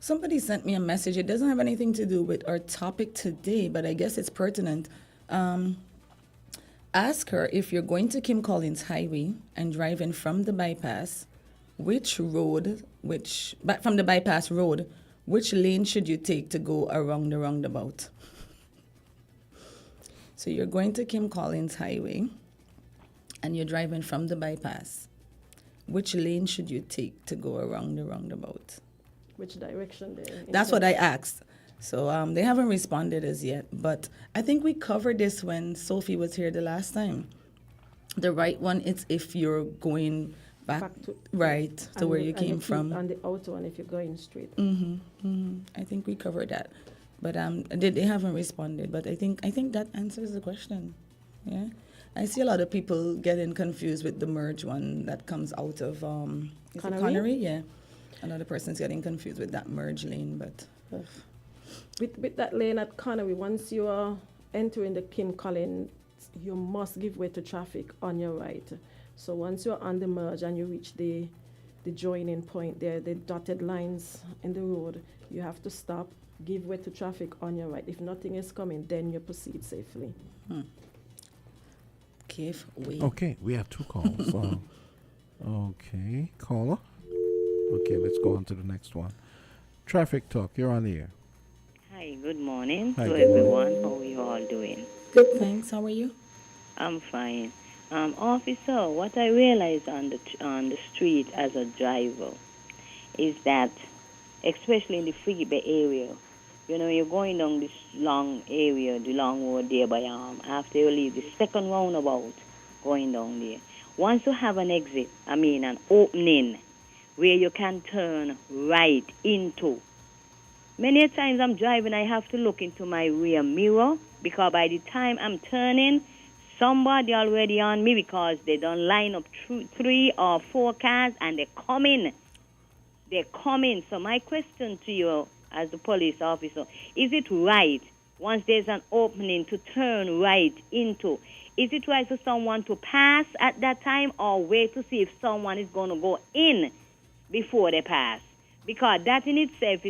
Somebody sent me a message. It doesn't have anything to do with our topic today, but I guess it's pertinent. Ask her if you're going to Kim Collins Highway and driving from the bypass, from the bypass road, which lane should you take to go around the roundabout? So you're going to Kim Collins Highway and you're driving from the bypass. Which lane should you take to go around the roundabout? Which direction they That's what I asked. So they haven't responded as yet, but I think we covered this when Sophie was here the last time. The right one is if you're going back to where you came from. And the outer one if you're going straight. I think we covered that, but they haven't responded. But I think that answers the question. Yeah, I see a lot of people getting confused with the merge one that comes out of Connery. Yeah, a lot of persons getting confused with that merge lane, but. With that lane at Connery, once you are entering the Kim Collins, you must give way to traffic on your right. So once you're on the merge and you reach the joining point there, the dotted lines in the road, you have to stop, give way to traffic on your right. If nothing is coming, then you proceed safely. Okay, we have 2 calls. Okay, caller. Okay, let's go on to the next one. Traffic Talk, you're on the air. Hi, good morning Hi, to good everyone. How are you all doing? Good, thanks. How are you? I'm fine. Officer, what I realize on the street as a driver is that, especially in the Free Bay area, you're going down this long area, the long road there by after you leave the second roundabout, going down there. Once you have an exit, an opening where you can turn right into. Many times I'm driving, I have to look into my rear mirror because by the time I'm turning, somebody already on me because they don't line up 3 or 4 cars and they're coming. They're coming. So my question to you as the police officer, is it right once there's an opening to turn right into? Is it right for someone to pass at that time or wait to see if someone is going to go in before they pass? Because that in itself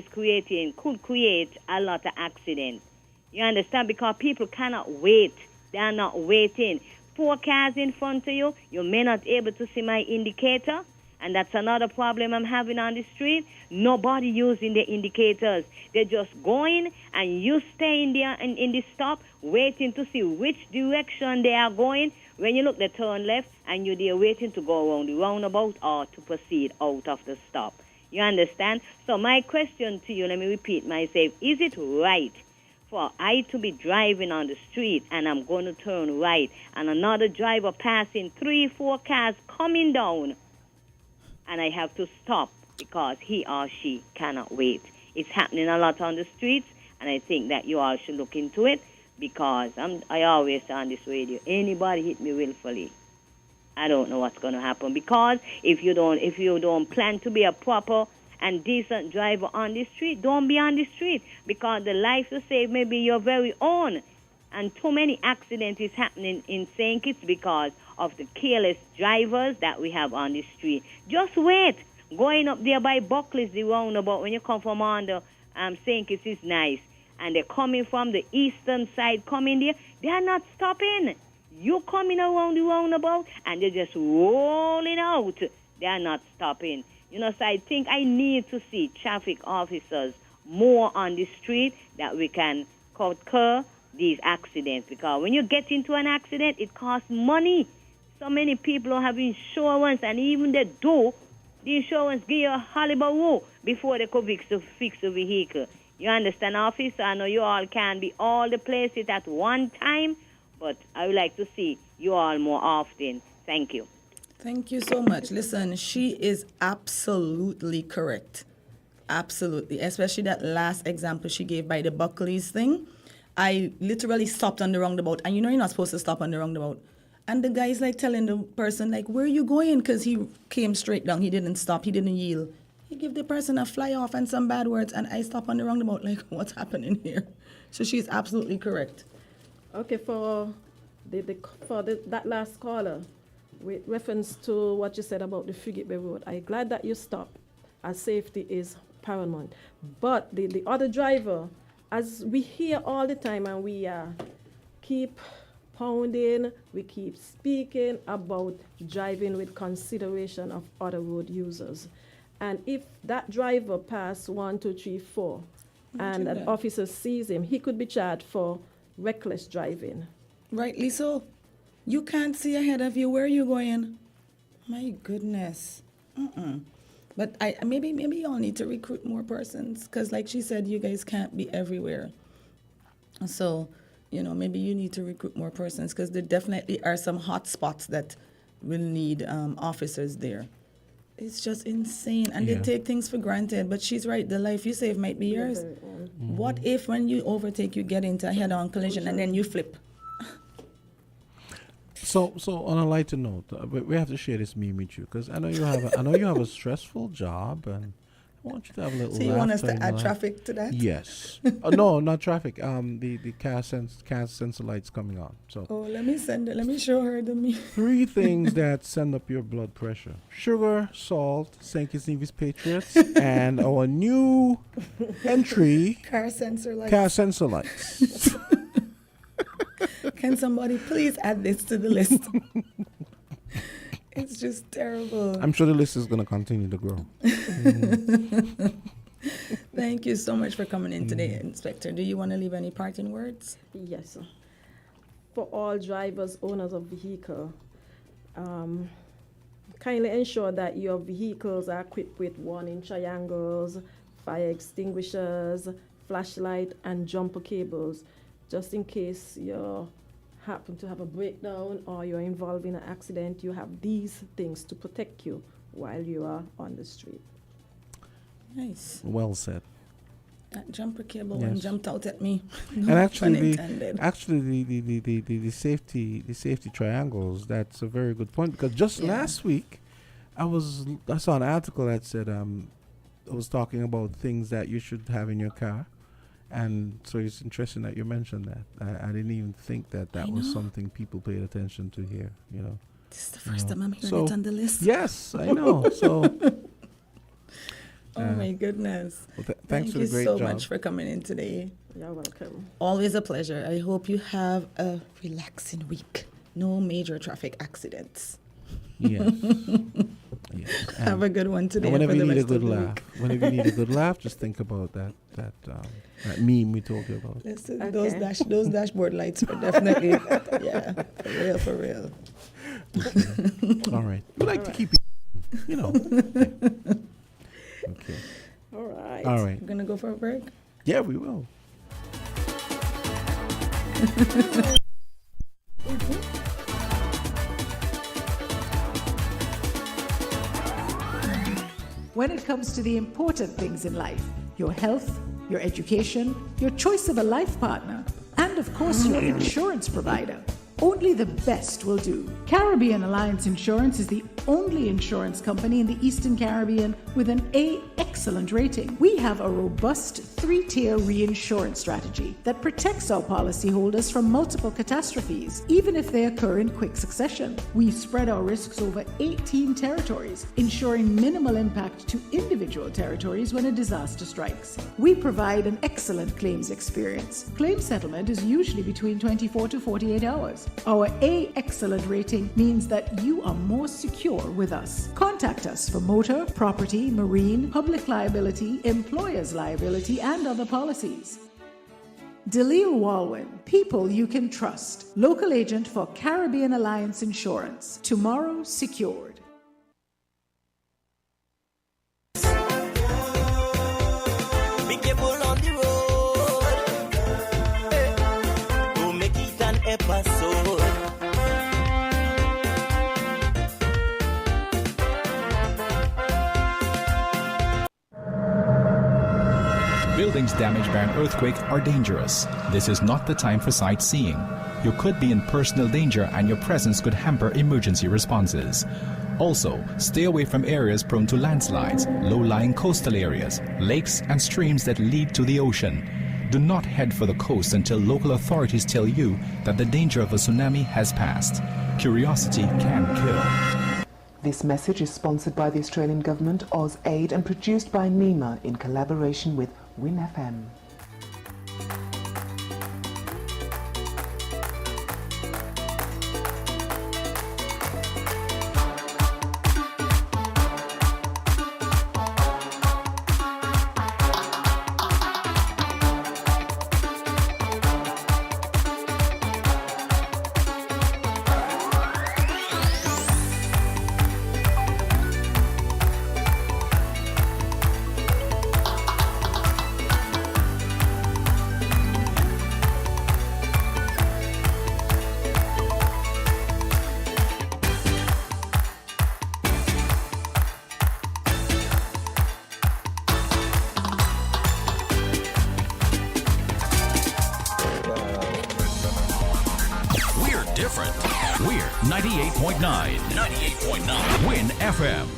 could create a lot of accidents. You understand? Because people cannot wait. They are not waiting. 4 cars in front of you, you may not be able to see my indicator. And that's another problem I'm having on the street. Nobody using the indicators. They're just going and you staying there in the stop, waiting to see which direction they are going. When you look, they turn left and you're there waiting to go around the roundabout or to proceed out of the stop. You understand? So my question to you, let me repeat myself, is it right for I to be driving on the street and I'm going to turn right and another driver passing 3, 4 cars coming down and I have to stop because he or she cannot wait? It's happening a lot on the streets and I think that you all should look into it because I always say on this radio, anybody hit me willfully, I don't know what's going to happen because if you don't plan to be a proper and decent driver on the street, don't be on the street because the life you save may be your very own. And too many accidents is happening in St. Kitts because of the careless drivers that we have on the street. Just wait. Going up there by Buckley's, the roundabout, when you come from under St. Kitts is nice. And they're coming from the eastern side, coming there, they are not stopping. You coming around the roundabout and they're just rolling out. They are not stopping. So I think I need to see traffic officers more on the street that we can curb these accidents. Because when you get into an accident, it costs money. So many people don't have insurance, and even they do, the insurance give you a hullabaloo before they could fix the vehicle. You understand, officer? I know you all can be all the places at one time, but I would like to see you all more often. Thank you. Thank you so much. Listen, she is absolutely correct. Absolutely. Especially that last example she gave by the Buckley's thing. I literally stopped on the roundabout. And you're not supposed to stop on the roundabout. And the guy's telling the person, where are you going? Because he came straight down. He didn't stop. He didn't yield. He gave the person a fly off and some bad words. And I stop on the roundabout what's happening here? So she's absolutely correct. Okay, for that last caller, with reference to what you said about the Frigate Bay Road, I'm glad that you stopped, as safety is paramount. But the other driver, as we hear all the time, and we keep pounding, we keep speaking about driving with consideration of other road users. And if that driver passed 1, 2, 3, 4, and an officer sees him, he could be charged for reckless driving. Rightly so. You can't see ahead of you. Where are you going? My goodness. But maybe y'all need to recruit more persons, because like she said, you guys can't be everywhere. So, maybe you need to recruit more persons, because there definitely are some hot spots that will need officers there. It's just insane. And they take things for granted. But she's right. The life you save might be yours. What if when you overtake, you get into a head-on collision and then you flip? So on a lighter note, we have to share this meme with you, because I know you have a stressful job, and I want you to have a little. So you want us to add traffic to that? Yes. No, not traffic. The car sensor lights coming on. So. Oh, let me show her the meme. 3 things that send up your blood pressure: sugar, salt, St. Candisie Patriots, and our new entry. Car sensor lights. Can somebody please add this to the list? It's just terrible. I'm sure the list is going to continue to grow. Thank you so much for coming in today, Inspector. Do you want to leave any parting words? Yes. For all drivers, owners of vehicle, kindly ensure that your vehicles are equipped with warning triangles, fire extinguishers, flashlight, and jumper cables, just in case you happen to have a breakdown or you're involved in an accident. You have these things to protect you while you are on the street. Nice. Well said. That jumper cable one jumped out at me. No, and actually, the safety triangles. That's a very good point, because just last week, I saw an article that said it was talking about things that you should have in your car. And so it's interesting that you mentioned that. I didn't even think that was something people paid attention to here, This is the first time I'm hearing it on the list. Yes, I know. So. Oh, my goodness. Well, thanks for the great job. Thank you so much for coming in today. You're welcome. Always a pleasure. I hope you have a relaxing week. No major traffic accidents. Yes. Have a good one today. Whenever you need a good laugh, just think about that meme we told you about. Listen, those dashboard lights are definitely for real. All right. We like to keep it, Okay. All right. We're gonna go for a break? Yeah, we will. When it comes to the important things in life, your health, your education, your choice of a life partner, and of course your insurance provider, only the best will do. Caribbean Alliance Insurance is the only insurance company in the Eastern Caribbean with an A excellent rating. We have a robust 3-tier reinsurance strategy that protects our policyholders from multiple catastrophes, even if they occur in quick succession. We spread our risks over 18 territories, ensuring minimal impact to individual territories when a disaster strikes. We provide an excellent claims experience. Claim settlement is usually between 24 to 48 hours. Our A excellent rating means that you are more secure with us. Contact us for motor, property, marine, public liability, employer's liability, and other policies. Delisle Walwyn, people you can trust. Local agent for Caribbean Alliance Insurance. Tomorrow secured. Be careful on the road. Don't make it an episode. Buildings damaged by an earthquake are dangerous. This is not the time for sightseeing. You could be in personal danger and your presence could hamper emergency responses. Also, stay away from areas prone to landslides, low-lying coastal areas, lakes and streams that lead to the ocean. Do not head for the coast until local authorities tell you that the danger of a tsunami has passed. Curiosity can kill. This message is sponsored by the Australian Government, AusAid, and produced by NEMA in collaboration with WINNFM. different. We're 98.9. 98.9. Win FM.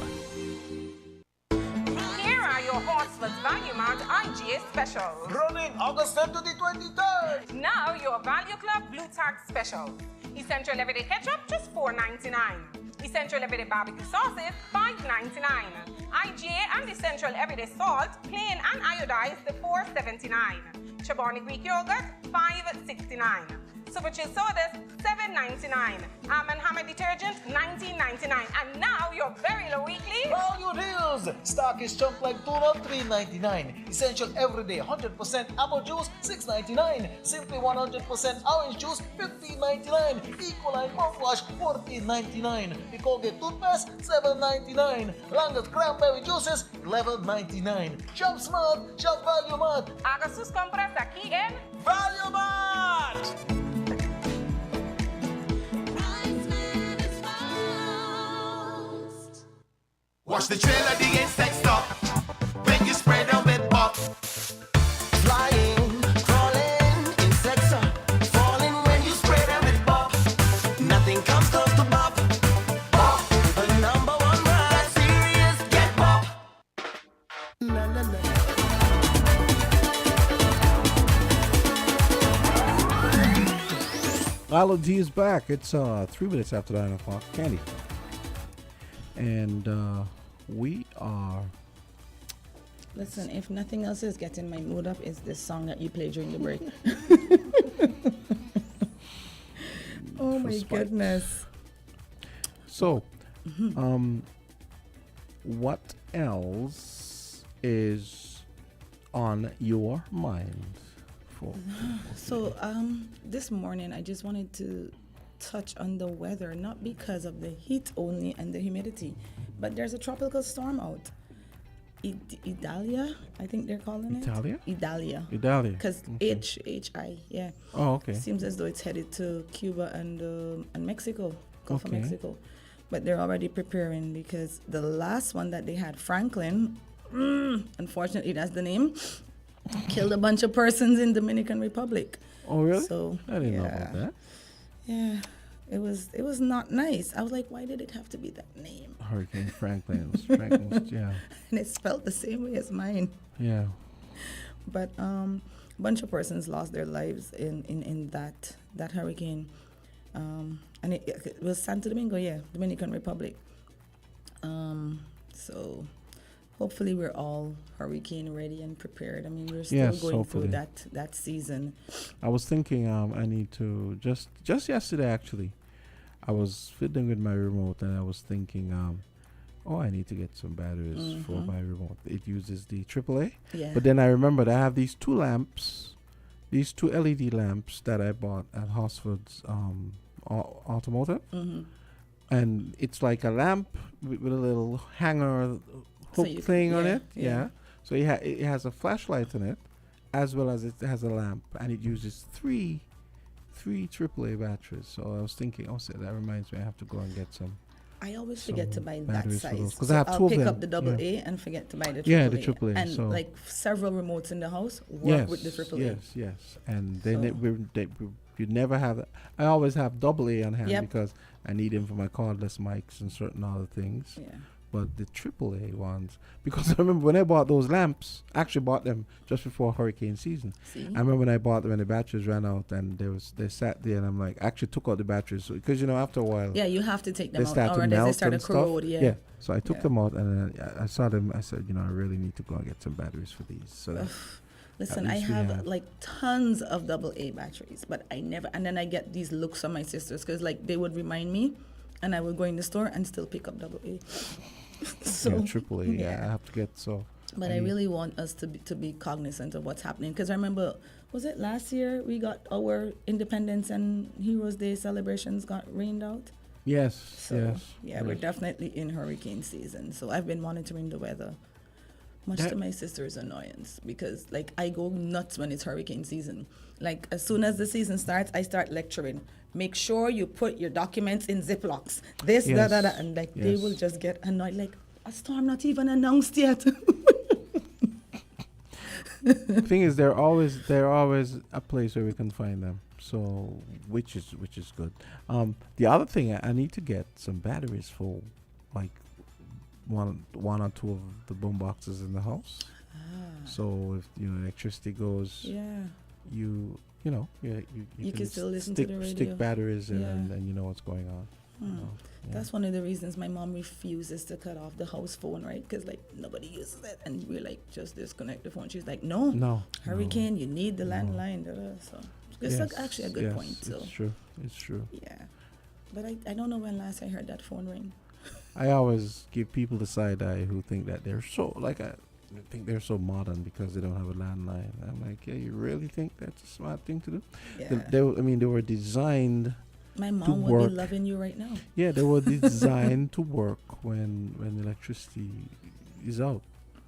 Here are your Horseless Value Mart IGA specials. Running August 10 to the 23rd. Now your Value Club Blue Tax special. Essential Everyday Ketchup, just $4.99. Essential Everyday Barbecue Sauces, $5.99. IGA and Essential Everyday Salt, plain and iodized, $4.79. Chobani Greek Yogurt, $5.69. Super Chill Sodas, $7.99. Almond Hammer Detergent, $19.99. And now your very low weekly Value deals. Stock is chunk like tuna, $3.99. Essential Everyday 100% apple juice, $6.99. Simply 100% orange juice, $15.99. Equaline mouthwash, $14.99. Colgate toothpaste, $7.99. Langus cranberry juices, $11.99. Shop Smart, Shop Value Mart. Haga sus compras aquí en Value Mart. Watch the trail of the insect stop when you spread them with pop. Flying, crawling, insects are falling when you spread them with pop. Nothing comes close to pop. Pop, the number one brand. Serious, get pop. La la la. Lila D is back. It's 3 minutes after 9 o'clock. Candy. And we are... Listen, if nothing else is getting my mood up, is this song that you play during the break. Oh my goodness. So, what else is on your mind? So, this morning I just wanted to touch on the weather, not because of the heat only and the humidity, but there's a tropical storm out. Idalia, I think they're calling it. Idalia. Because okay. H-I, yeah. Oh, okay. Seems as though it's headed to Cuba and Mexico, Gulf of Okay. Mexico. But they're already preparing because the last one that they had, Franklin, unfortunately that's the name, killed a bunch of persons in Dominican Republic. Oh, really? So I didn't know about that. Yeah, it was not nice. I was like, why did it have to be that name? Hurricane Franklin's, yeah. And it's spelled the same way as mine. Yeah. But a bunch of persons lost their lives in that hurricane. And it was Santo Domingo, Dominican Republic. So hopefully we're all hurricane ready and prepared. I mean, we're still going through that season. I was thinking I need to just yesterday actually, I was fiddling with my remote and I was thinking I need to get some batteries for my remote. It uses the AAA. Yeah. But then I remembered I have these two lamps, these two LED lamps that I bought at Hosford's Automotive. And it's like a lamp with a little hanger hook thing on it. Yeah. So it has a flashlight in it, as well as it has a lamp, and it uses three AAA batteries. So I was thinking, that reminds me, I have to go and get some. I always forget to buy that size. Because I have two of them. I'll pick up the AA and forget to buy the AAA. Yeah, the AAA. And so like several remotes in the house work with the AAA. Yes. And then you never have. I always have AA on hand because I need them for my cordless mics and certain other things. Yeah. but the AAA ones, because I remember when I bought those lamps, I actually bought them just before hurricane season. See? I remember when I bought them and the batteries ran out, and they sat there, and I'm like, I actually took out the batteries because after a while, Yeah, you have to take them they out, start or to else they melt start to and stuff. corrode. Yeah. So I took them out, and I saw them. I said, I really need to go and get some batteries for these. So that Listen, at I least we have like tons of AA batteries, but I never, and then I get these looks from my sisters because like they would remind me, and I would go in the store and still pick up AA. So AAA. Yeah, I have to get so. But I really want us to be cognizant of what's happening, because I remember, was it last year we got our Independence and Heroes Day celebrations got rained out? Yes. So, yes. yeah, we're definitely in hurricane season. So I've been monitoring the weather, much to my sister's annoyance, because like I go nuts when it's hurricane season. Like as soon as the season starts, I start lecturing. Make sure you put your documents in Ziplocs. This, Yes. that, and like they will just get annoyed. Like a storm not even announced yet. The thing is, they're always a place where we can find them. So which is good. The other thing, I need to get some batteries for like one or two of the boom boxes in the house. So if electricity goes, you can still listen to the radio. Stick batteries in, and you know what's going on. That's one of the reasons my mom refuses to cut off the house phone, right? Because like nobody uses it, and we're like, just disconnect the phone. She's like, no, hurricane, you need the landline. So it's actually a good point. So It's true. Yeah, but I don't know when last I heard that phone ring. I always give people the side eye who think that they're so they're so modern because they don't have a landline. I'm like, yeah, you really think that's a smart thing to do? Yeah. They were designed. My mom would be loving you right now. Yeah, they were designed to work when electricity is out.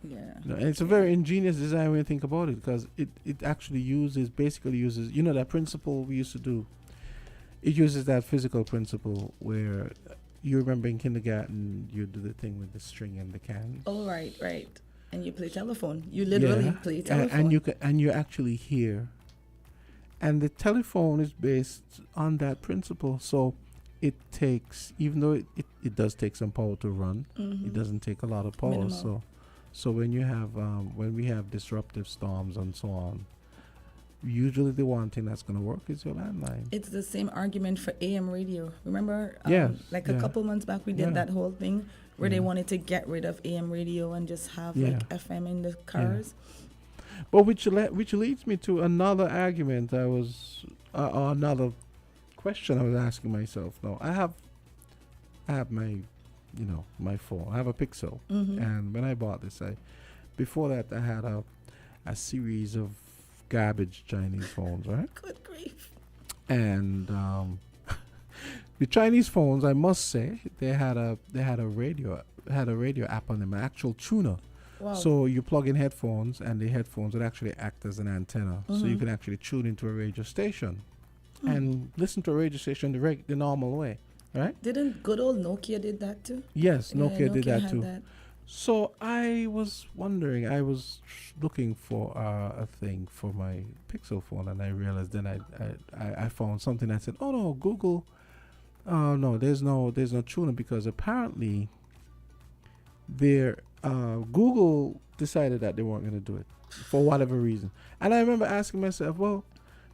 Yeah. And it's a very ingenious design when you think about it, because it actually basically uses that principle we used to do. It uses that physical principle where you remember in kindergarten you do the thing with the string and the cans. Oh, right. And you play telephone. You literally play telephone. And you actually hear. And the telephone is based on that principle. So it takes, even though it does take some power to run, it doesn't take a lot of power. Minimal. So when you have when we have disruptive storms and so on, usually the one thing that's going to work is your landline. It's the same argument for AM radio. Remember, a couple months back, we did that whole thing where they wanted to get rid of AM radio and just have like FM in the cars. But which leads me to another argument. Another question I was asking myself. Now I have my, my phone. I have a Pixel, and when I bought this, before that I had a series of garbage Chinese phones, right? Good grief. And the Chinese phones, I must say, they had a radio app on them, an actual tuner. Wow. So you plug in headphones, and the headphones would actually act as an antenna, so you can actually tune into a radio station and listen to a radio station the normal way, right? Didn't good old Nokia did that too? Yes, Nokia did that had too. That. So I was wondering, I was looking for a thing for my Pixel phone, and I realized then I found something. I said, oh no, Google, no, there's no tuner, because apparently Google decided that they weren't going to do it for whatever reason. And I remember asking myself, well,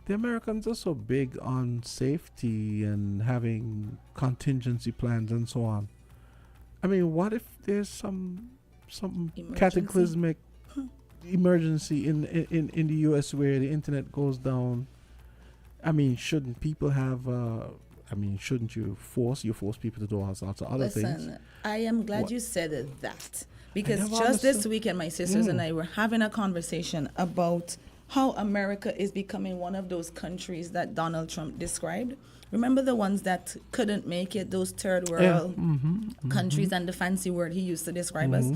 the Americans are so big on safety and having contingency plans and so on. I mean, what if there's some cataclysmic emergency in the U.S. where the internet goes down? I mean, shouldn't people have? Shouldn't you force people to do all sorts of other things? Listen, I am glad you said that, because just this weekend, my sisters and I were having a conversation about how America is becoming one of those countries that Donald Trump described. Remember the ones that couldn't make it, those third world countries, and the fancy word he used to describe us?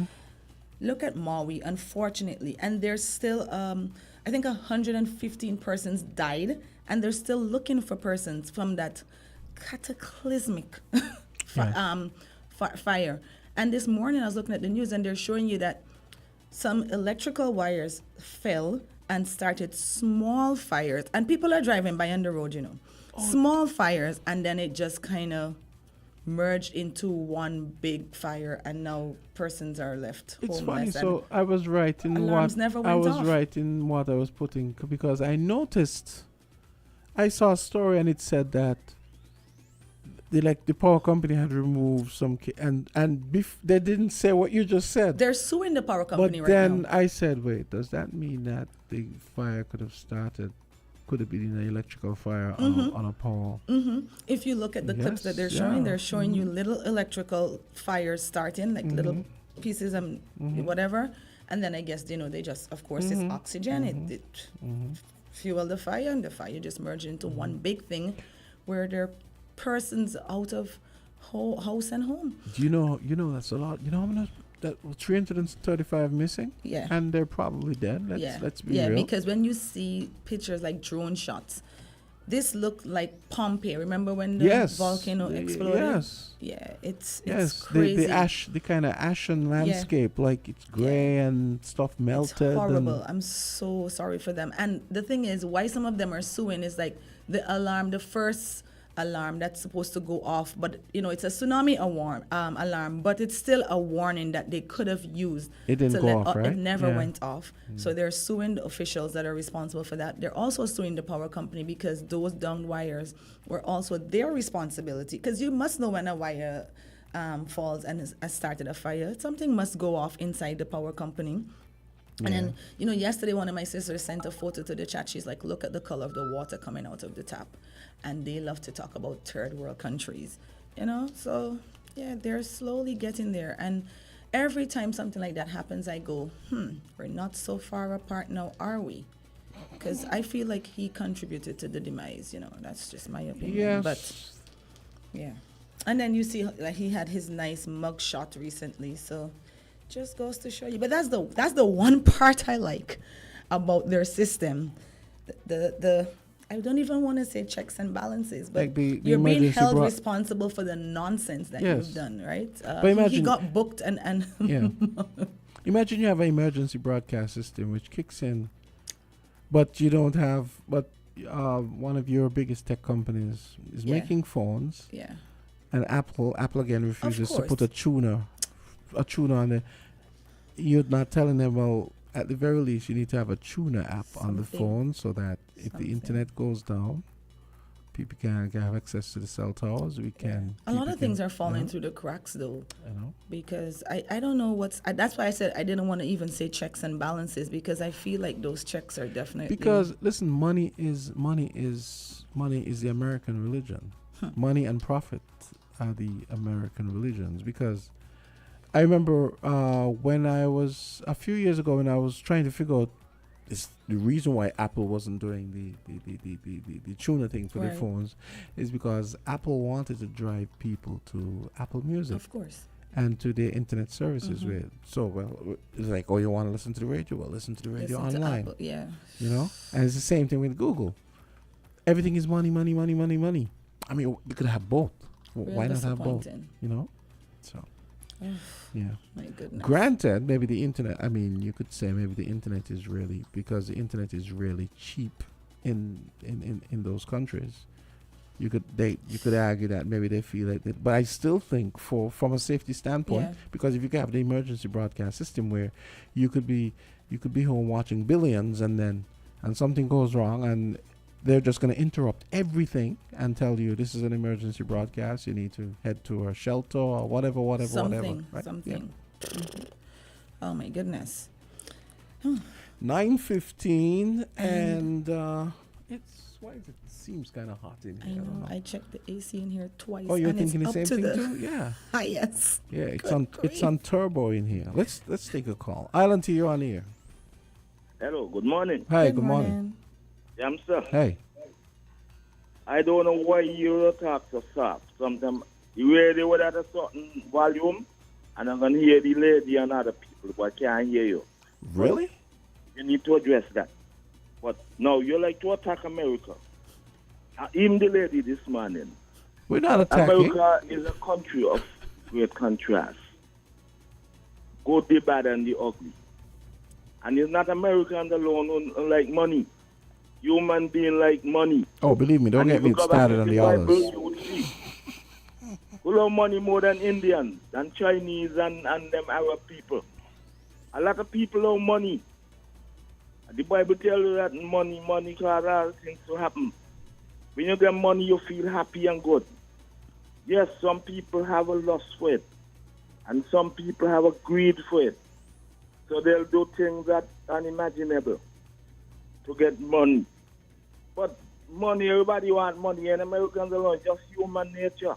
Look at Maui, unfortunately, and there's still, I think 115 persons died, and they're still looking for persons from that cataclysmic fire. And this morning I was looking at the news, and they're showing you that some electrical wires fell and started small fires, and people are driving by on the road, small fires, and then it just kind of merged into one big fire, and now persons are left It's homeless. funny. and So I was right in alarms what never I went was off. right in what I was putting because I noticed. I saw a story and it said that the power company had removed some they didn't say what you just said. They're suing the power company But right then now. I said, wait, does that mean that the fire could have been an electrical fire on a pole? If you look at the clips that they're showing, they're showing you little electrical fires starting, like little pieces and whatever. And then I guess, they just, of course, it's oxygen. It fuel the fire, and the fire just merged into one big thing where there are persons out of house and home. Do you know that's a lot. You know how many that 335 missing? Yeah. And they're probably dead. Let's be real. Because when you see pictures like drone shots, this looked like Pompeii. Remember when the volcano exploded? Yes. Yeah, it's The crazy. ash, the kind of ashen landscape, like it's gray and stuff melted. It's horrible. I'm so sorry for them. And the thing is, why some of them are suing is like the first alarm that's supposed to go off, but it's a tsunami alarm, but it's still a warning that they could have used. It didn't go off, right? It never went off. So they're suing the officials that are responsible for that. They're also suing the power company because those downed wires were also their responsibility. Because you must know when a wire falls and has started a fire, something must go off inside the power company. And then, yesterday one of my sisters sent a photo to the chat. She's like, look at the color of the water coming out of the tap. And they love to talk about third world countries, So, yeah, they're slowly getting there. And every time something like that happens, I go, we're not so far apart now, are we? Because I feel like he contributed to the demise, That's just my opinion. Yes. But, yeah. And then you see, like, he had his nice mug shot recently, so just goes to show you. But that's the one part I like about their system. The I don't even want to say checks and balances, but Like the you're being emergency held responsible for the nonsense that you've done, right? But imagine, he got booked and yeah. Imagine you have an emergency broadcast system which kicks in, but you don't have. But one of your biggest tech companies is making phones. Yeah. And Apple again refuses to put a tuner on there. You're not telling them, well, at the very least, you need to have a tuner app on the phone so that if the internet goes down, people can have access to the cell towers. A lot of things are falling through the cracks, though. Because I don't know that's why I said I didn't want to even say checks and balances, because I feel like those checks are definitely. Because listen, money is the American religion. Money and profit are the American religions. Because I remember when I was a few years ago when I was trying to figure out the reason why Apple wasn't doing the tuner thing for their phones is because Apple wanted to drive people to Apple Music, of course, and to their internet services. It's like, oh, you want to listen to the radio? Well, listen to the radio online. Apple, yeah, and it's the same thing with Google. Everything is money, money, money, money, money. I mean, we could have both. Why not have both? So. Yeah. My goodness. Granted, maybe the internet. I mean, you could say maybe the internet is really because the internet is really cheap in those countries. You could argue that maybe they feel like that, but I still think from a safety standpoint, because if you have the emergency broadcast system where you could be home watching Billions and something goes wrong and they're just going to interrupt everything and tell you this is an emergency broadcast. You need to head to a shelter or whatever. Something. Right? Something. Mm-hmm. Oh my goodness. 9:15 and why is it seems kind of hot in here? I know. I checked the AC in here twice. Oh, you're and thinking the it's same up to thing too? Yeah. Yes. Yeah, it's on turbo in here. Let's take a call. Island, you're on here. Hello. Good morning. Hi. Good morning. Yeah, sir. Hey. I don't know why you talk so soft. Sometimes you really would at a certain volume, and I'm gonna hear the lady and other people, but I can't hear you. Really? You need to address that. But no, you like to attack America. Even the lady this morning. We're not attacking. America is a country of great contrast. Good, the bad, and the ugly. And it's not Americans alone who like money. Human being like money. Oh, believe me, don't get me started on the others. who love money more than Indians, than Chinese and them Arab people. A lot of people love money. The Bible tells you that money cause all things to happen. When you get money, you feel happy and good. Yes, some people have a lust for it. And some people have a greed for it. So they'll do things that are unimaginable to get money. But money, everybody wants money, and Americans alone, just human nature.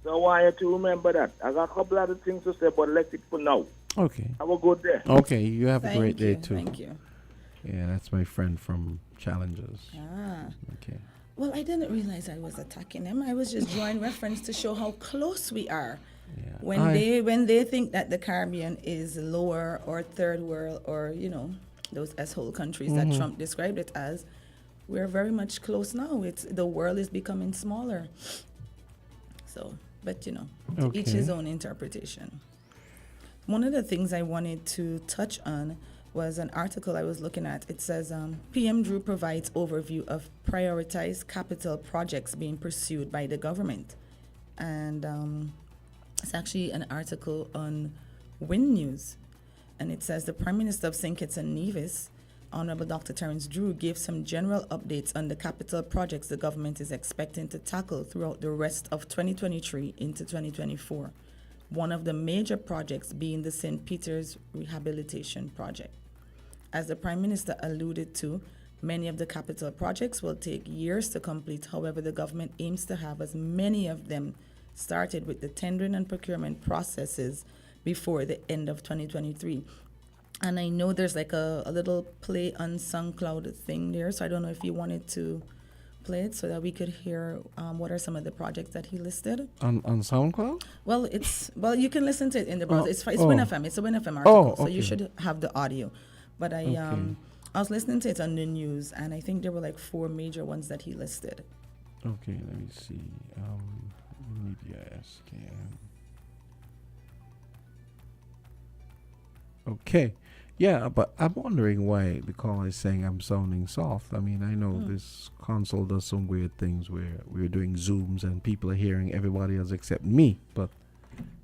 So I want you to remember that. I got a couple other things to say, but let it for now. Okay. Have a good day. Okay, you have a great day too. Thank you. Yeah, that's my friend from Challengers. Ah. Okay. Well, I didn't realize I was attacking them. I was just drawing reference to show how close we are. Yeah. When they think that the Caribbean is lower or third world or, you know, those S-hole countries that Trump described it as, we're very much close now. The world is becoming smaller. So, but you know, to each his own interpretation. One of the things I wanted to touch on was an article I was looking at. It says, PM Drew provides overview of prioritized capital projects being pursued by the government. And it's actually an article on Win News. And it says the Prime Minister of St. Kitts and Nevis, Honorable Dr. Terence Drew, gave some general updates on the capital projects the government is expecting to tackle throughout the rest of 2023 into 2024. One of the major projects being the St. Peter's Rehabilitation Project. As the Prime Minister alluded to, many of the capital projects will take years to complete. However, the government aims to have as many of them started with the tendering and procurement processes before the end of 2023. And I know there's like a little play on SoundCloud thing there, so I don't know if you wanted to play it so that we could hear what are some of the projects that he listed. On SoundCloud? Well, you can listen to it in the browser. It's WinFM. It's a WinFM article, so you should have the audio. But I was listening to it on the news, and I think there were like 4 major ones that he listed. Okay, let me see. Media SKM. Okay. Yeah, but I'm wondering why the caller is saying I'm sounding soft. I mean, I know this console does some weird things where we're doing Zooms and people are hearing everybody else except me. But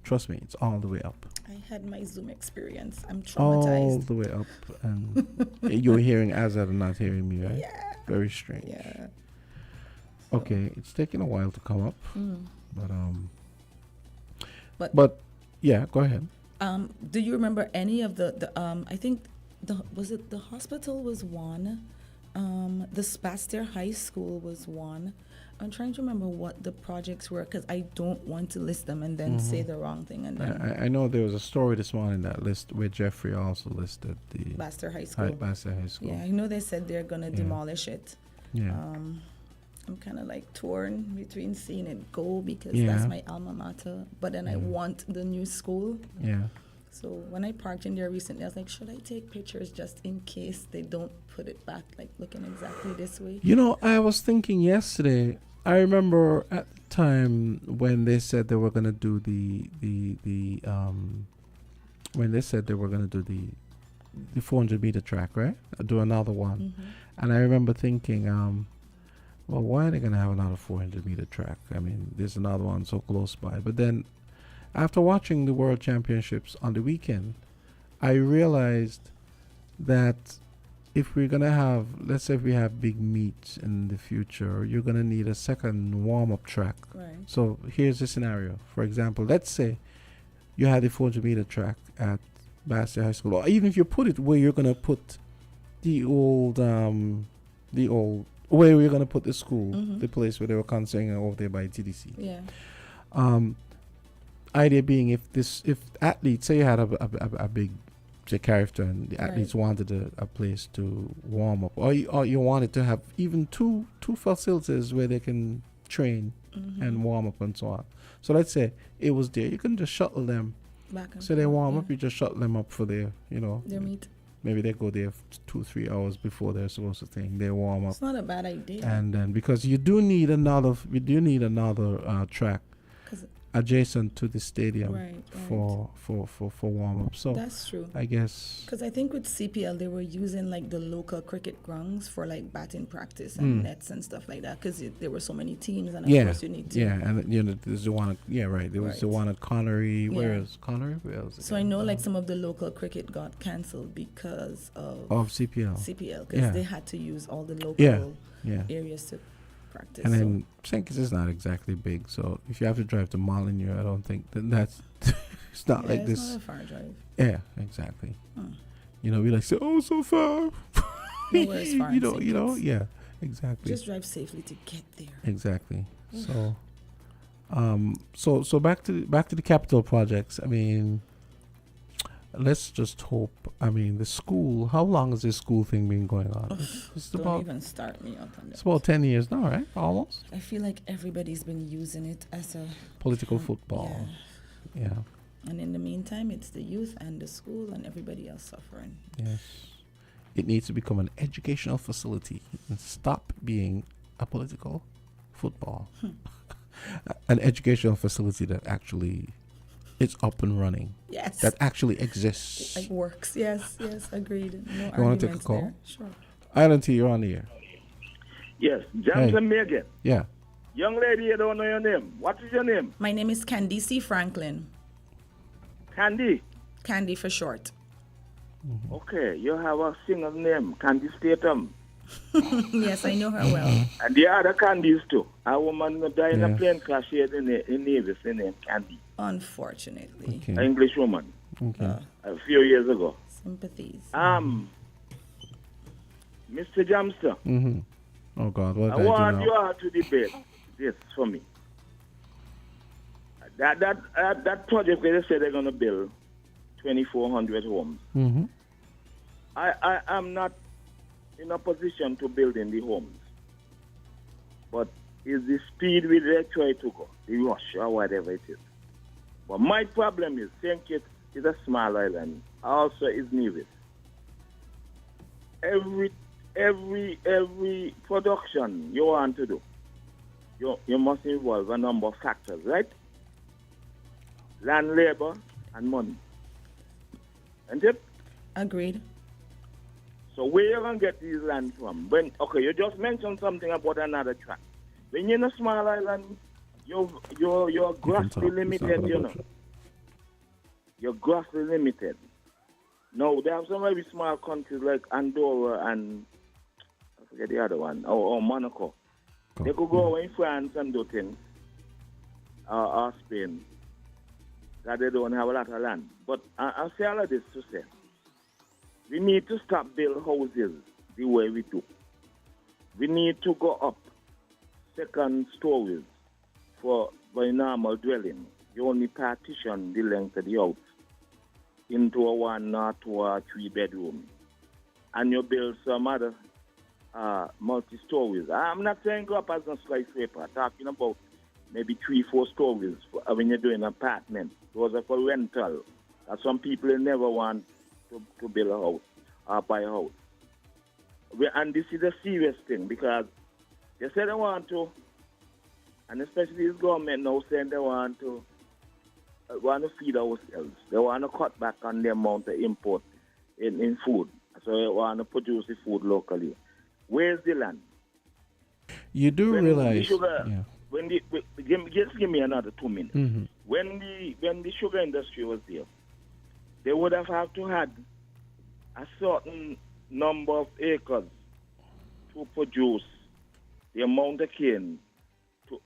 trust me, it's all the way up. I had my Zoom experience. I'm traumatized. All the way up. And you're hearing Azard and not hearing me, right? Yeah. Very strange. Yeah. Okay, it's taking a while to come up. But yeah, go ahead. Do you remember any of the I think the hospital was one, the Spaster High School was one. I'm trying to remember what the projects were because I don't want to list them and then say the wrong thing. And then I know there was a story this morning that list where Jeffrey also listed the Baster High School. Baster High School. Yeah, I know they said they're gonna demolish it. Yeah. I'm kind of like torn between seeing it go because that's my alma mater, but then I want the new school. Yeah. So when I parked in there recently, I was like, should I take pictures just in case they don't put it back, like looking exactly this way? You know, I was thinking yesterday, I remember at the time when they said they were going to do when they said they were going to do the 400 meter track, right? Do another one. And I remember thinking, well, why are they going to have another 400 meter track? I mean, there's another one so close by. But then after watching the World Championships on the weekend, I realized that if we're going to have, let's say if we have big meets in the future, you're going to need a second warm-up track. Right. So here's the scenario. For example, let's say you had the 400 meter track at Bassett High School, or even if you put it where you're going to put the old where we're going to put the school, the place where they were concerning over there by TDC. Yeah. Idea being, if athletes, say you had a big character and the athletes wanted a place to warm up, or you wanted to have even two facilities where they can train and warm up and so on. So let's say it was there, you can just shuttle them. Back and so they warm up, you just shuttle them up for their meet. Maybe they go there 2-3 hours before they're supposed to think. They warm up. It's not a bad idea. And then because you do need another track adjacent to the stadium Right. for warm up. So That's true. I guess Because I think with CPL they were using like the local cricket grounds for like batting practice and nets and stuff like that. Because there were so many teams, and of course you need to. and there's the one. There was the one at Connery. Where Yeah. is Connery? Where else? So I know like some of the local cricket got cancelled because of CPL. CPL, because they had to use all the local Yeah. areas to practice. And then St. Kitts is not exactly big, so if you have to drive to Molyneux, I don't think that's it's not like it's this. not a far drive. Yeah, exactly. We like say, oh, so far. Nowhere is far in St. Kitts. Yeah, exactly. Just drive safely to get there. Exactly. So, so back to the capital projects. I mean, let's just hope. I mean, the school. How long has this school thing been going on? Don't even start me up on that. It's about 10 years now, right? Almost. I feel like everybody's been using it as a Political football. Yeah. And in the meantime, it's the youth and the school and everybody else suffering. Yes. It needs to become an educational facility and stop being a political football. An educational facility that actually is up and running. Yes. That actually exists. It works. Yes, agreed. No You want to take a arguments call? there. Sure. Island T, you're on the air. Yes, Johnson Hey. Megan. Yeah. Young lady, you don't know your name. What is your name? My name is Candisie Franklin. Candy. Candy for short. Okay, you have a singer's name, Candy Statham. Yes, I know her well. And the other Candies too. A woman died in a Yes. plane crash here in Navy, her name Candy. Unfortunately. An English woman. Okay. A few years ago. Sympathies. Mr. Jamster, Mm-hmm. Oh, God. What I did I do want now? you all to debate this for me. That project where they say they're going to build 2,400 homes. Mm-hmm. I am not in a position to build in the homes. But is the speed with they try to go, the rush or whatever it is. But my problem is St. Kitts is a small island. Also is Nevis. Every production you want to do, you must involve a number of factors, right? Land, labor, and money. And it? Agreed. So where you gonna get these land from? You just mentioned something about another track. When you're in a small island, you're grossly limited, you know. You're grossly limited. No, they have some very small countries like Andorra and I forget the other one, or Monaco. They could go in France and do things, or Spain, that they don't have a lot of land. But I'll say all of this to say, we need to stop build houses the way we do. We need to go up second stories for a normal dwelling. You only partition the length of the house into a 1 or 2 or 3 bedroom. And you build some other multi-stories. I'm not saying go up as a skyscraper. I'm talking about maybe 3-4 stories when you're doing an apartment. Those are for rental. Some people never want to build a house or buy a house. And this is a serious thing because they say they want to, and especially this government now saying they want to feed ourselves. They want to cut back on the amount of import in food. So they want to produce the food locally. Where's the land? You do realize... Just give me another 2 minutes. Mm-hmm. When the sugar industry was there, they would have to had a certain number of acres to produce the amount of cane to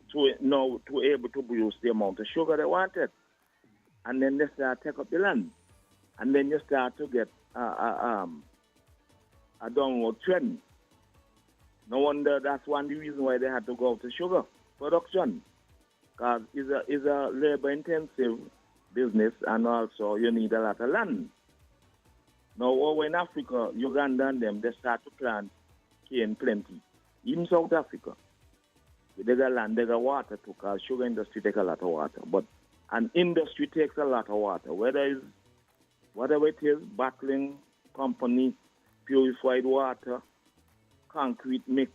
able to produce the amount of sugar they wanted. And then they start to take up the land. And then you start to get a downward trend. No wonder that's one of the reasons why they had to go to sugar production. Because it's a labor-intensive business and also you need a lot of land. Now, over in Africa, Uganda and them, they start to plant cane plenty. Even South Africa. They got land, they got water too, because sugar industry takes a lot of water. But an industry takes a lot of water, whatever it is, bottling company, purified water, concrete mix,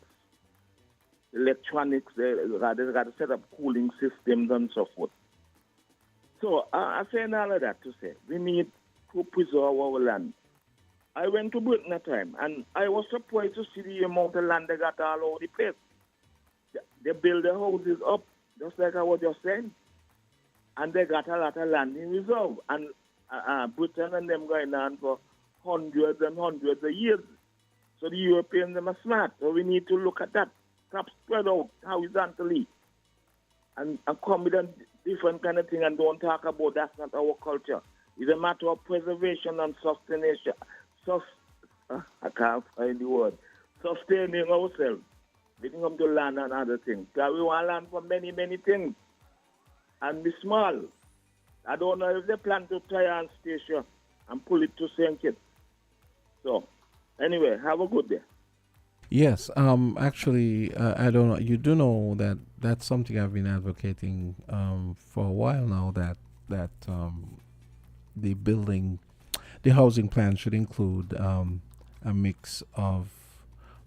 electronics, they got to set up cooling systems and so forth. So I'm saying all of that to say we need to preserve our land. I went to Britain that time, and I was surprised to see the amount of land they got all over the place. They build their houses up, just like I was just saying, and they got a lot of land in reserve. And Britain and them going on for hundreds and hundreds of years. So the Europeans, them are smart. So we need to look at that. Stop spread out horizontally and come with a different kind of thing and don't talk about that's not our culture. It's a matter of preservation and sustaination. I can't find the word. Sustaining ourselves. We can come to land and other things. Because we want land for many, many things. And be small. I don't know if they plan to try and station and pull it to St. Kitts. So, anyway, have a good day. Yes, actually, I don't know. You do know that that's something I've been advocating for a while now. That the housing plan should include a mix of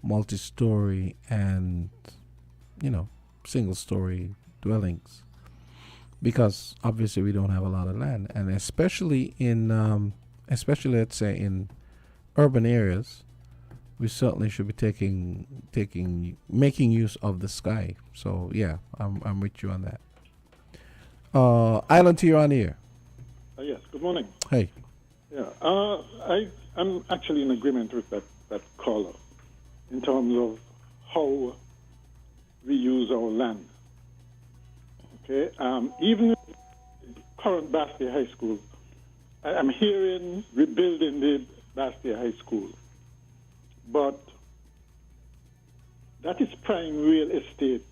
multi-story and single-story dwellings, because obviously we don't have a lot of land, and especially let's say in urban areas. We certainly should be making use of the sky. So yeah, I'm with you on that. Island, you're on here. Yes. Good morning. Hey. Yeah. I'm actually in agreement with that caller in terms of how we use our land. Okay. Even current Bastia High School, I'm hearing rebuilding the Bastia High School. But that is prime real estate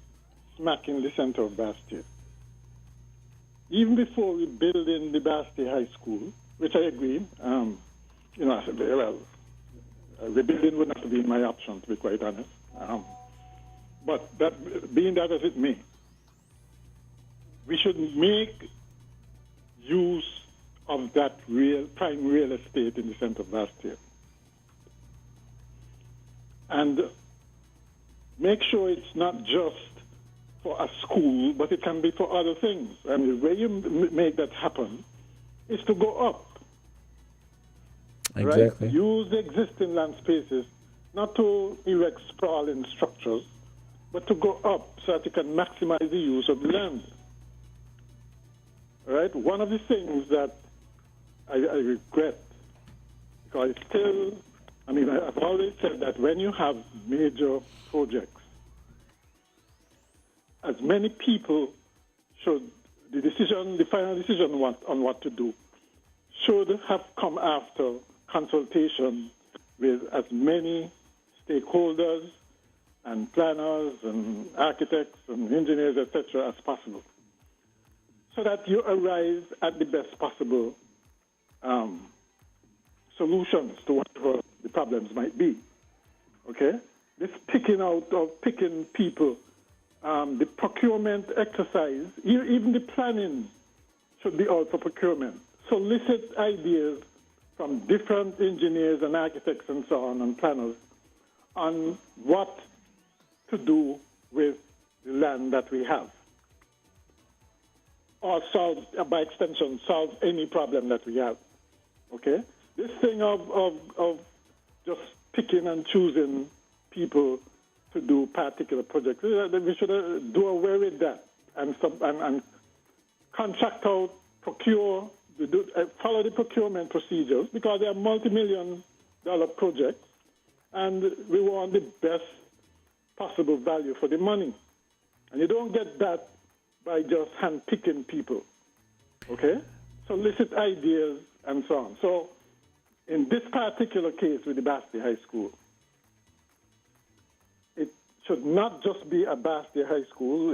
smack in the center of Bastia. Even before we build in the Bastia High School, which I agree, I said, well, rebuilding would not be my option, to be quite honest. But that, being that as it may, we should make use of that prime real estate in the center of Bastia. And make sure it's not just for a school, but it can be for other things. And the way you make that happen is to go up. Exactly. Right? Use the existing land spaces, not to erect sprawling structures, but to go up so that you can maximize the use of the land. Right? One of the things that I regret, because it's still... I've always said that when you have major projects, as many people should, the final decision on what to do should have come after consultation with as many stakeholders and planners and architects and engineers, etc., as possible, so that you arrive at the best possible solutions to whatever the problems might be. Okay? This picking people, the procurement exercise, even the planning should be out for procurement. Solicit ideas from different engineers and architects and so on and planners on what to do with the land that we have. Or solve, by extension, solve any problem that we have. Okay? This thing of just picking and choosing people to do particular projects, we should do away with that and contract out, procure, follow the procurement procedures, because they are multi-million-dollar projects, and we want the best possible value for the money. And you don't get that by just hand-picking people. Okay? Solicit ideas and so on. So, in this particular case with the Bastia High School, it should not just be a Bastia High School.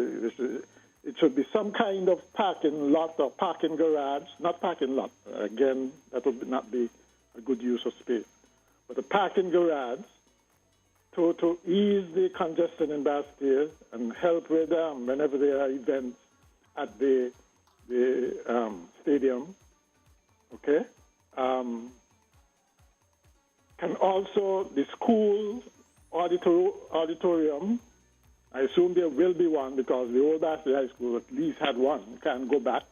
It should be some kind of parking lot or parking garage, not parking lot. Again, that would not be a good use of space. But a parking garage to ease the congestion in Bastia and help with whenever there are events at the stadium. Okay? And also the school auditorium, I assume there will be one because the old Bastia High School at least had one. You can't go back.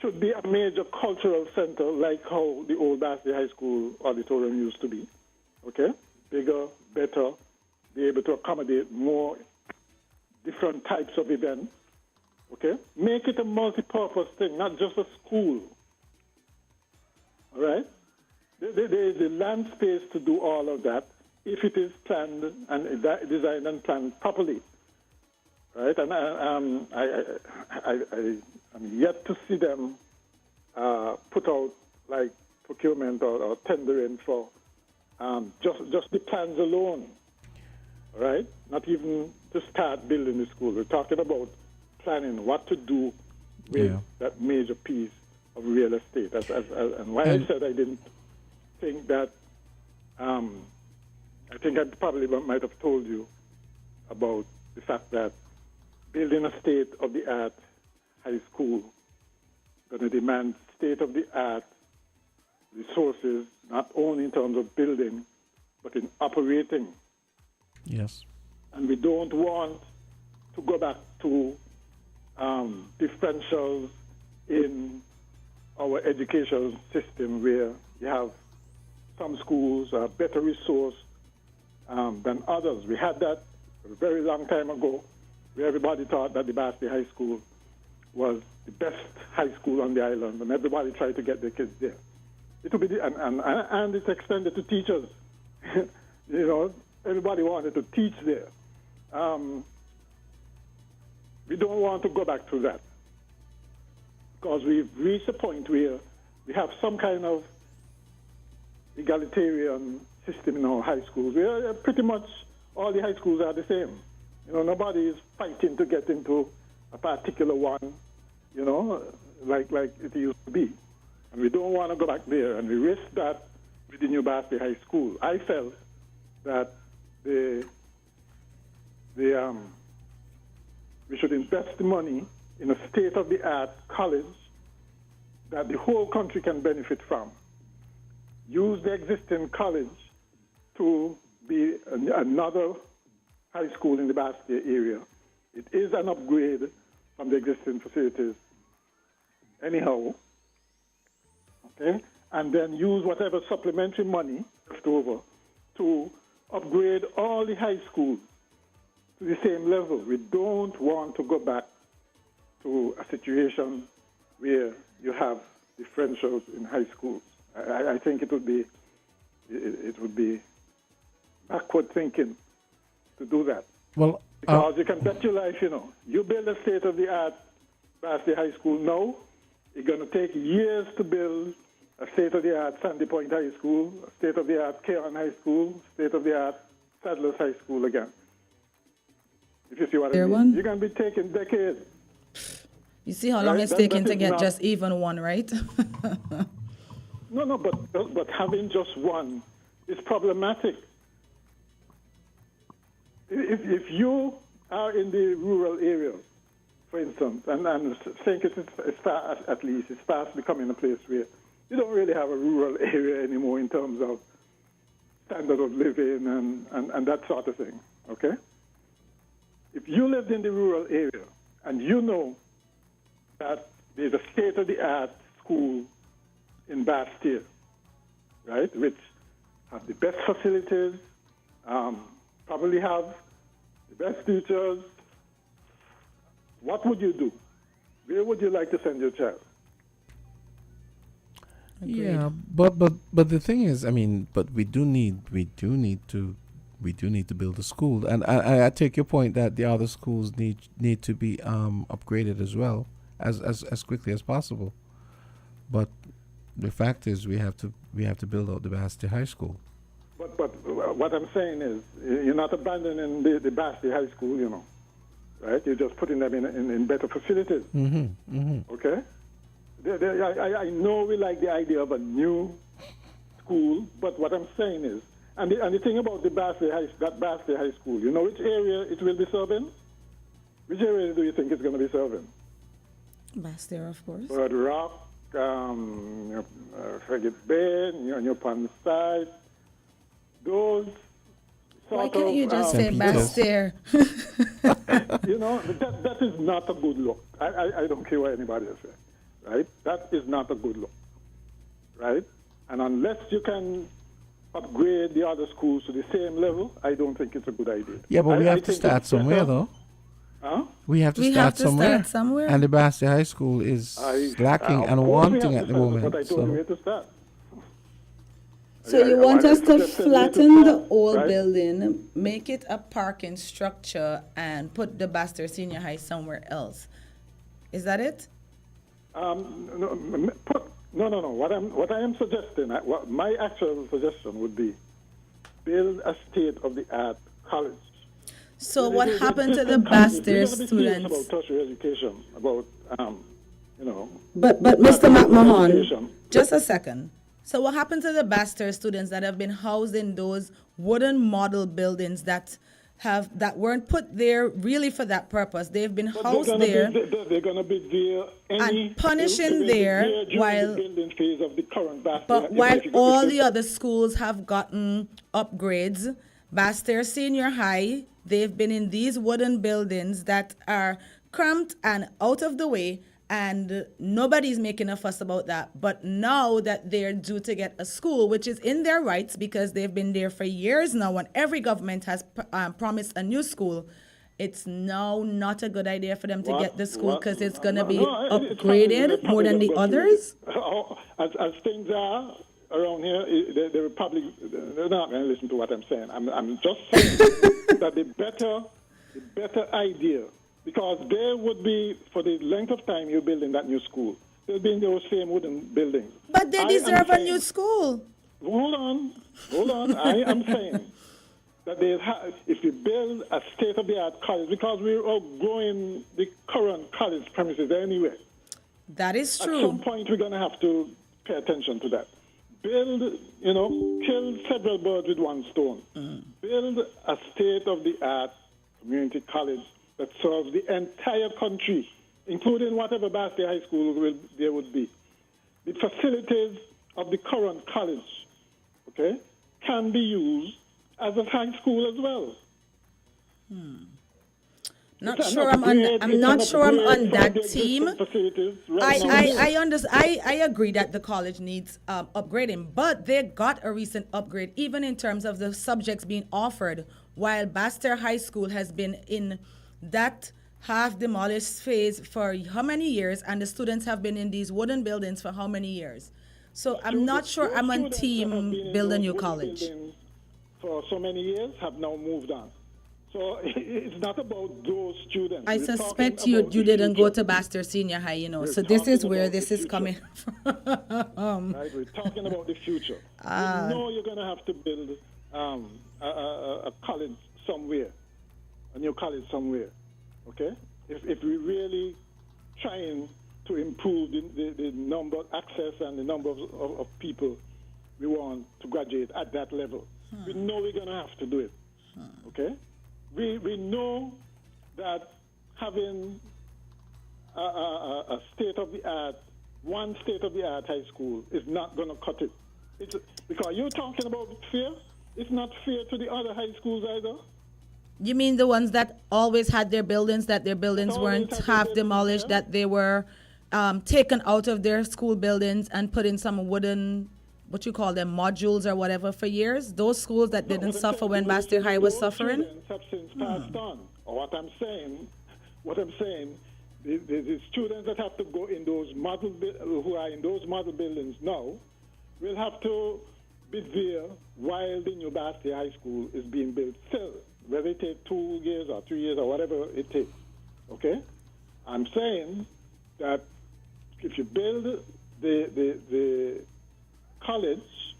should be a major cultural center like how the old Basti High School auditorium used to be. Okay? Bigger, better, be able to accommodate more different types of events. Okay? Make it a multi-purpose thing, not just a school. All right? There is the land space to do all of that if it is planned and designed and planned properly. Right? And I'm yet to see them put out like procurement or tendering for just the plans alone. All right? Not even to start building the school. We're talking about planning what to do with that major piece of real estate. And why I said I didn't think that, I think I probably might have told you about the fact that building a state-of-the-art high school going to demand state-of-the-art resources, not only in terms of building, but in operating. Yes. And we don't want to go back to differentials in our education system where you have some schools are better resourced than others. We had that a very long time ago where everybody thought that the Basti High School was the best high school on the island, and everybody tried to get their kids there. It will be and it's extended to teachers. You know, everybody wanted to teach there. We don't want to go back to that because we've reached a point where we have some kind of egalitarian system in our high schools. Where pretty much all the high schools are the same. You know, nobody is fighting to get into a particular one, you know, like it used to be. And we don't want to go back there. And we risk that with the new Basti High School. I felt that we should invest the money in a state-of-the-art college that the whole country can benefit from. Use the existing college to be another high school in the Basti area. It is an upgrade from the existing facilities anyhow, okay? And then use whatever supplementary money left over to upgrade all the high schools to the same level. We don't want to go back to a situation where you have differentials in high schools. I think it would be backward thinking to do that. Well, because you can bet your life, you know, you build a state-of-the-art Basti High School now, it's going to take years to build a state-of-the-art Sandy Point High School, a state-of-the-art Keon High School, state-of-the-art Sadler's High School again. If you see what I mean. You're going to be taking decades. You see how long it's taking to get just even one, right? No, but having just one is problematic. If you are in the rural areas, for instance, and think it's fast becoming a place where you don't really have a rural area anymore in terms of standard of living and that sort of thing, okay? If you lived in the rural area and you know that there's a state-of-the-art school in Bastille, right, which have the best facilities, probably have the best teachers, what would you do? Where would you like to send your child? Yeah, but the thing is, I mean, but we do need to build a school, and I take your point that the other schools need to be upgraded as well as quickly as possible. But the fact is, we have to build out the Basti High School. But what I'm saying is, you're not abandoning the Basti High School, you know, right? You're just putting them in better facilities. Mm-hmm, mm-hmm. Okay. I know we like the idea of a new school, but what I'm saying is, and the thing about the Basti High School, you know which area it will be serving? Which area do you think it's going to be serving? Basti, of course. Bird Rock, Frigate Bay, New Pan Side, those Why can't you just say Bastille? You know, that is not a good look. I don't care what anybody else says. right? That is not a good look, right? And unless you can upgrade the other schools to the same level, I don't think it's a good idea. Yeah, but we I have to think start it's somewhere, better- though. Huh? We have to We start have to somewhere. start somewhere. And the Basti High School is lacking Of and course we wanting have at to the start, moment. But I told you where to start. So you want us to flatten the old right? building, make it a parking structure, and put the Baxter Senior High somewhere else. Is that it? No. What I am suggesting, what my actual suggestion would be, build a state-of-the-art college. So what The happened to the existing colleges, Baxter we're gonna be serious students? about tertiary education, about But Mr. McMahon, education. just a second. So what happened to the Baxter students that have been housed in those wooden model buildings that weren't put there really for that purpose? They've been housed there They're going to be there and punishing they'll be there during while. the building phase of the current Baxter. But while all the other schools have gotten upgrades, Baxter Senior High, they've been in these wooden buildings that are cramped and out of the way, and nobody's making a fuss about that. But now that they're due to get a school, which is in their rights because they've been there for years now, and every government has promised a new school, it's now not a good idea for them to get the school because it's going to be upgraded more than the others. As things are around here, they're not going to listen to what I'm saying. I'm just saying that the better idea, because there would be, for the length of time you're building that new school, they'll be in those same wooden buildings. But they deserve a new school. Hold on. I am saying that if you build a state-of-the-art college, because we're outgrowing the current college premises anyway. That is true. At some point, we're going to have to pay attention to that. Build, kill several birds with one stone. Build a state-of-the-art community college that serves the entire country, including whatever Basti High School there would be. The facilities of the current college, okay, can be used as a high school as well. I'm not sure I'm on that team. I agree that the college needs upgrading, but they got a recent upgrade, even in terms of the subjects being offered, while Baxter High School has been in that half demolished phase for how many years, and the students have been in these wooden buildings for how many years. So I'm not sure I'm on team build a new college. For so many years have now moved on. So it's not about those students. I suspect you didn't go to Baxter Senior High, so this is where this is coming from. Right, we're talking about the future. You know you're going to have to build a college somewhere, a new college somewhere, okay? If we're really trying to improve the number of access and the number of people we want to graduate at that level, we know we're going to have to do it, okay? We know that having a state-of-the-art, one state-of-the-art high school is not going to cut it. Because you're talking about fear. It's not fair to the other high schools either. You mean the ones that always had their buildings, that their buildings weren't half demolished, that they were taken out of their school buildings and put in some wooden, what you call them, modules or whatever for years? Those schools that didn't suffer when Baxter High was suffering? Have since passed on. Or what I'm saying, the students that have to go in those who are in those model buildings now will have to be there while the new Baxter High School is being built still, whether it takes 2 years or 3 years or whatever it takes. Okay? I'm saying that if you build the college,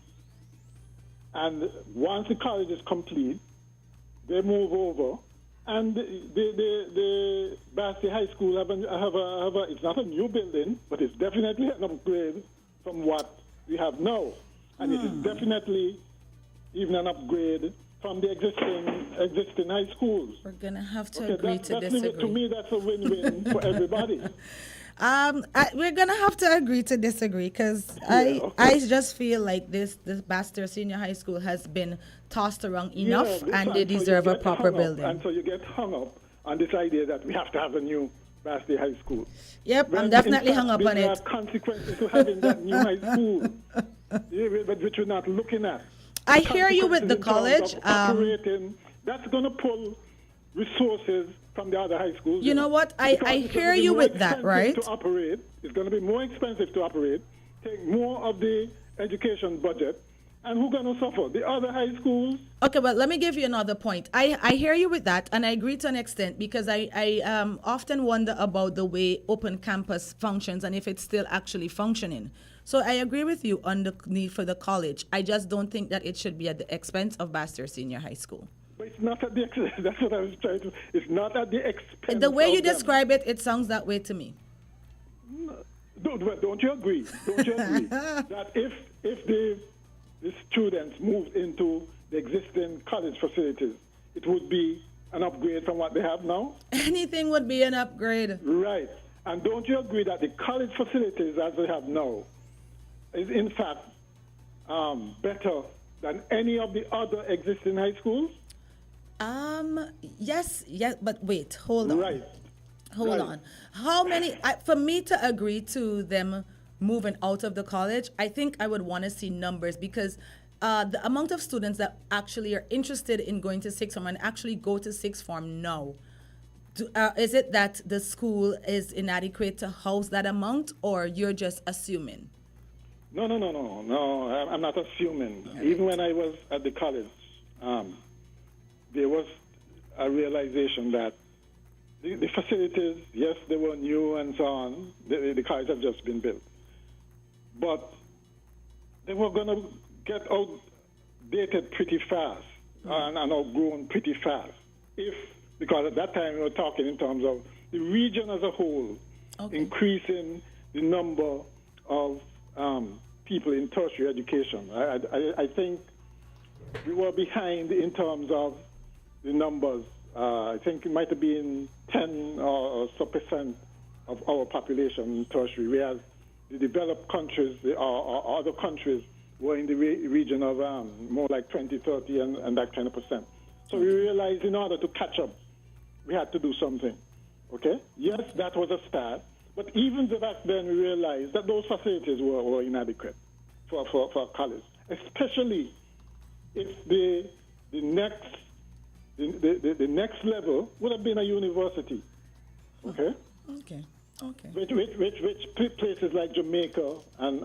and once the college is complete, they move over, and the Baxter High School have it's not a new building, but it's definitely an upgrade from what we have now, and it is definitely even an upgrade from the existing high schools. We're gonna have to agree to disagree. To me, that's a win-win for everybody. We're gonna have to agree to disagree because I just feel like this Baxter Senior High School has been tossed around enough, and they deserve a proper building. And so you get hung up on this idea that we have to have a new Basti High School. Yep, When I'm definitely in fact, hung up on there it. are consequences to having that new high school, but which we're not looking at. I hear you with the Consequences in terms college. of operating, that's going to pull resources from the other high schools. You know what? I Because it's hear gonna be you more with that, expensive right? To operate, it's going to be more expensive to operate, take more of the education budget, and who's going to suffer? The other high schools. Okay, but let me give you another point. I hear you with that, and I agree to an extent because I often wonder about the way open campus functions and if it's still actually functioning. So I agree with you on the need for the college. I just don't think that it should be at the expense of Bastyr Senior High School. But it's not at the expense. That's what I was trying to. It's not at the expense. The way you of them. describe it, it sounds that way to me. Don't you agree? Don't you agree that if the students moved into the existing college facilities, it would be an upgrade from what they have now? Anything would be an upgrade. Right. And don't you agree that the college facilities as they have now is in fact better than any of the other existing high schools? Yes, but wait, hold on. Right. Hold on. How many, for me to agree to them moving out of the college, I think I would want to see numbers because the amount of students that actually are interested in going to sixth form and actually go to sixth form now, is it that the school is inadequate to house that amount or you're just assuming? No, I'm not assuming. Right. Even when I was at the college, there was a realization that the facilities, yes, they were new and so on. The college had just been built. But they were going to get outdated pretty fast and outgrown pretty fast. Because at that time we were talking in terms of the region as a whole, increasing the number of people in tertiary education. I think we were behind in terms of the numbers. I think it might have been 10 or so percent of our population in tertiary, whereas the developed countries or other countries were in the region of more like 20, 30 and that kind of percent. So we realized in order to catch up, we had to do something. Okay? Yes, that was a start. But even back then, we realized that those facilities were inadequate for college, especially if the next level would have been a university. Okay? Okay. Which places like Jamaica and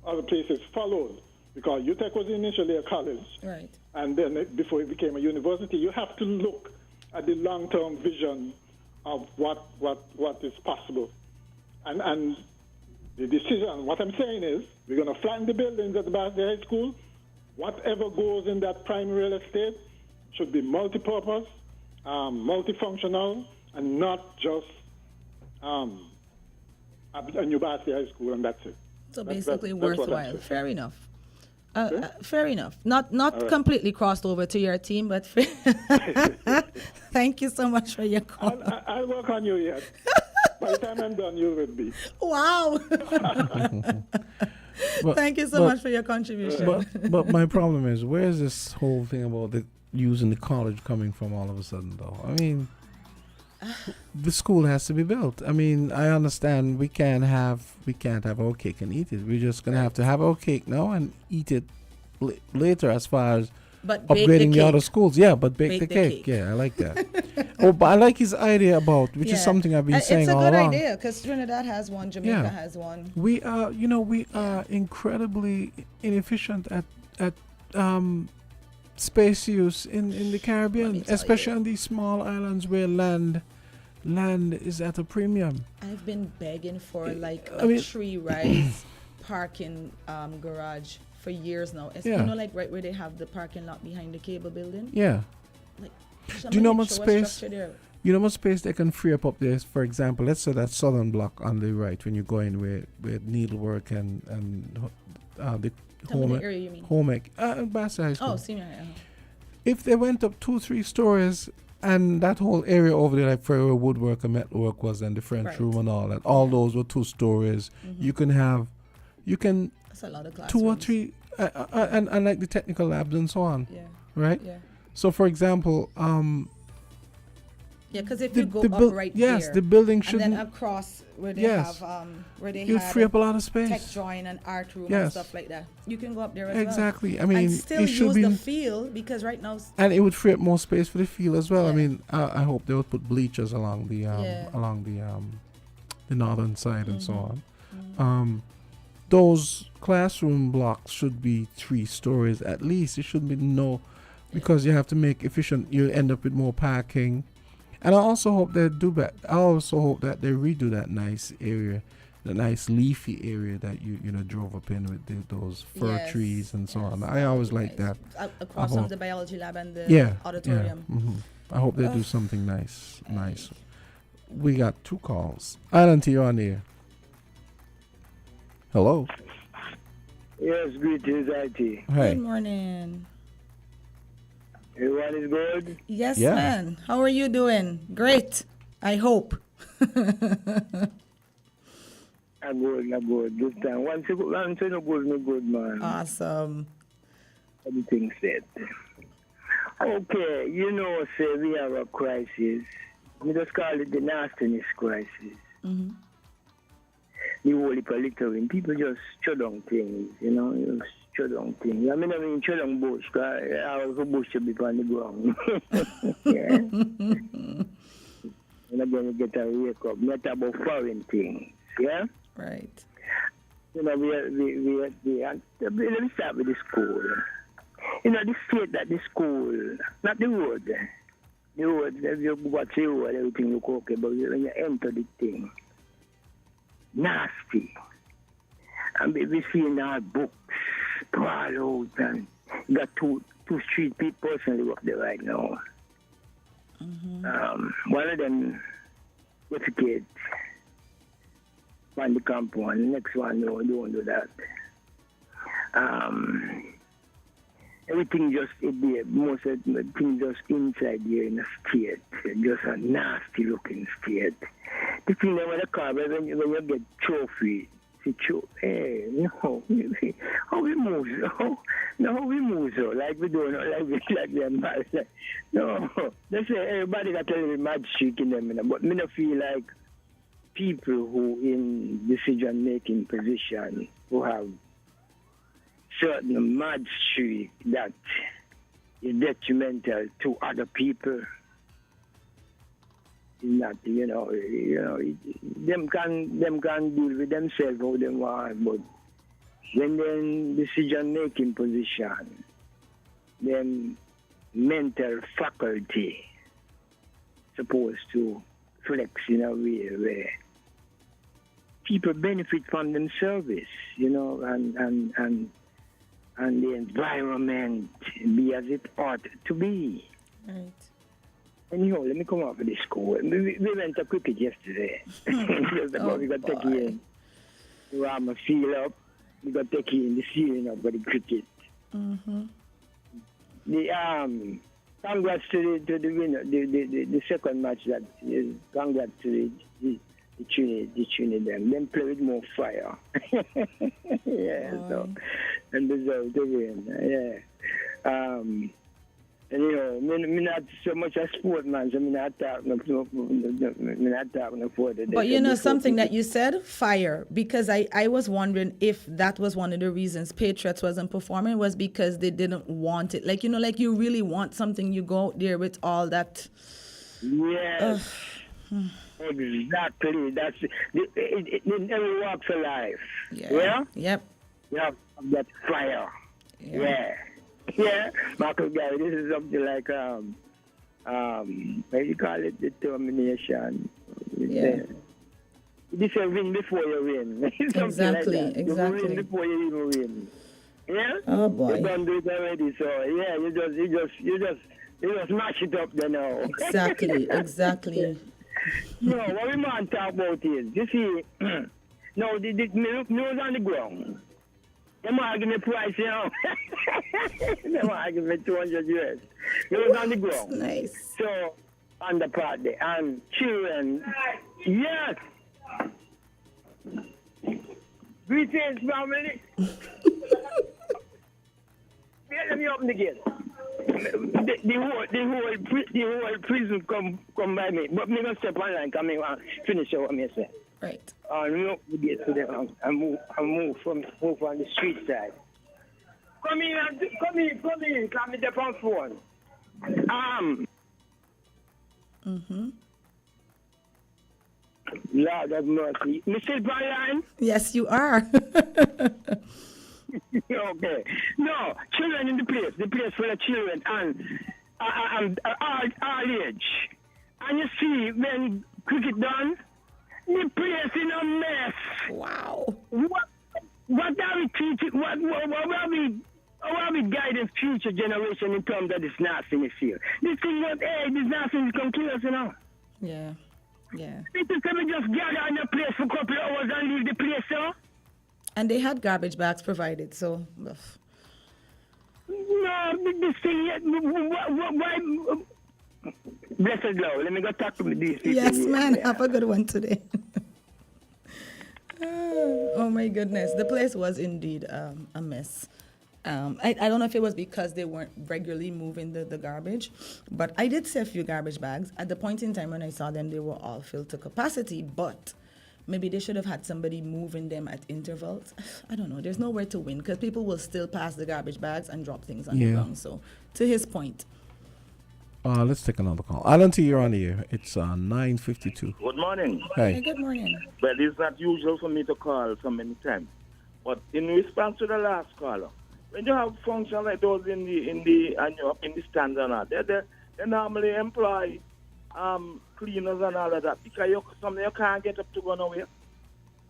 other places followed, because UTEC was initially a college, right? And then before it became a university, you have to look at the long-term vision of what is possible, and the decision. What I'm saying is, we're going to flatten the buildings at the Bastyr High School. Whatever goes in that primary real estate should be multi-purpose, multifunctional, and not just a new Bastyr High School, and that's it. So basically worthwhile. Fair enough. Fair enough. Not right. Completely crossed over to your team, but thank you so much for your call. I'll work on you yet. By the time I'm done, you will be. Wow. Thank you so much for your contribution. But my problem is, where's this whole thing about using the college coming from all of a sudden, though? I mean, the school has to be built. I mean, I understand we can't have our cake and eat it. We're just gonna have to have our cake now and eat it later, as far as upgrading the other schools. Yeah, but bake the cake. Yeah, I like that. But I like his idea about, which is something I've been saying all along. It's a good idea because Trinidad has one, Jamaica has one. We are incredibly inefficient at space use in the Caribbean, especially on these small islands where land is at a premium. I've been begging for a tree-rise parking garage for years now. You know, like right where they have the parking lot behind the cable building. Yeah. Do you know what space? You know what space they can free up there? For example, let's say that southern block on the right when you go in where needlework and the home ec, Bastyr High School. Oh, senior high. If they went up 2-3 stories, and that whole area over there, like where woodwork and metalwork was, and the French room and all that, all those were 2 stories. Mm-hmm. You can. That's a lot of classrooms. 2 or 3, and like the technical labs and so on. Yeah. Right. Yeah. So, for example, Yeah, because if you go up right yes, there, the building and shouldn't. then across where they Yes. have where they You'd had free up a lot of space. tech drawing and art room and Yes. stuff like that. You can go up there as Exactly. well. I mean, and still it should use be- the field because right now. And it would free up more space for the field as well. I mean, I hope they would put bleachers along the Yeah. the northern side and so on. Those classroom blocks should be 3 stories at least. It shouldn't be because you have to make efficient. You end up with more parking. And I also hope they do that. I also hope that they redo that nice area, the nice leafy area that you drove up in with those fir Yes, trees and so on. I always like that. Across from the biology lab and the auditorium. Yeah. I hope they do something nice. We got 2 calls. Alan, you're on here. Hello. Yes, greetings, IT. Hi. Good morning. Everyone is good? Yes, man. How are you doing? Great. I hope. I'm good. This time. Once you no good, man. Awesome. Everything said. Okay, say we have a crisis. We just call it the nastiness crisis. Mm-hmm. The whole heap of littering. People just shut down things, just shut down things. I mean, shut down bush, because our bush should be on the ground. Yeah. And again, you get a wake up. Not about foreign things, yeah? Right. We let me start with the school. The state that the school, not the road. The road, if you watch the road, everything look okay, but when you enter the thing, nasty. And we see in our books, sprawl out, and you got two street people personally work there right now. One of them was a kid on the compound, the next one no, don't do that. Everything just there, most of the things just inside here in the state, just a nasty looking state. The thing that when the car, when you get trophy, hey, no, how we move, how we move so, like we don't know, like we are mad. No, they say everybody got a little mad streak in them, but me not feel like people who in decision-making position who have certain mad streak that is detrimental to other people. Not, them can deal with themselves how they want, but when they're in decision-making position, them mental faculty supposed to flex in a way where people benefit from them service, and the environment be as it ought to be. Right. Anyhow, let me come up with the school. We went to cricket yesterday. We got to take in the warm field up. We got to take in the ceiling up for the cricket. Mm-hmm. The congrats to the winner. The second match that is congrats to the Trinidad. Them play with more fire. Yeah, so and deserve to win. Yeah. Me not so much a sportman, so me not talking for the. But something that you said, fire, because I was wondering if that was one of the reasons Patriots wasn't performing was because they didn't want it. Like you really want something, you go out there with all that. Yes. Exactly. That's it. In every walks of life. Yeah. Yep. You have that fire. Yeah. Yeah, Michael Gary, this is something like what do you call it? Determination. Yeah. This is a win before you win. Exactly. Like you win before you even win. Yeah. Oh boy. You done do it already, so yeah, you just mash it up there now. Exactly. No, what we want to talk about is you see. No, the news on the ground. They might give me price, They might give me 200 US. It was on the ground. Nice. So, on the part there. And children, yes. Greetings, family. Let me open the gate. the whole prison come by me. But me gonna step on line because me want finish what me say. Right. No, we get to them and move on the street side. Come in, come me the phone. Lord have mercy. Me still by line? Yes, you are. Okay. No, children in the place full of children and all age. And you see, when cricket done, the place in a mess. Wow. What are we teaching? What are we guiding future generation in terms of this nastiness here? This thing this nastiness come kill us, you know. Yeah. Yeah. People can just gather in a place for a couple of hours and leave the place, sir. And they had garbage bags provided, so. No, this thing, why? Blessed Lord, let me go talk to these people. Yes, here. man, have a good one today. Oh my goodness, the place was indeed a mess. I don't know if it was because they weren't regularly moving the garbage, but I did see a few garbage bags. At the point in time when I saw them, they were all filled to capacity, but maybe they should have had somebody moving them at intervals. I don't know. There's nowhere to win because people will still pass the garbage bags and drop things on the ground. So, to his point. Let's take another call. Alan T, you're on the air. It's 9:52. Good morning. Hey. Good morning. Well, it's not usual for me to call so many times, but in response to the last caller, when you have functions like those in the and you're up in the stands and all, they normally employ cleaners and all of that because you can't get up to go nowhere,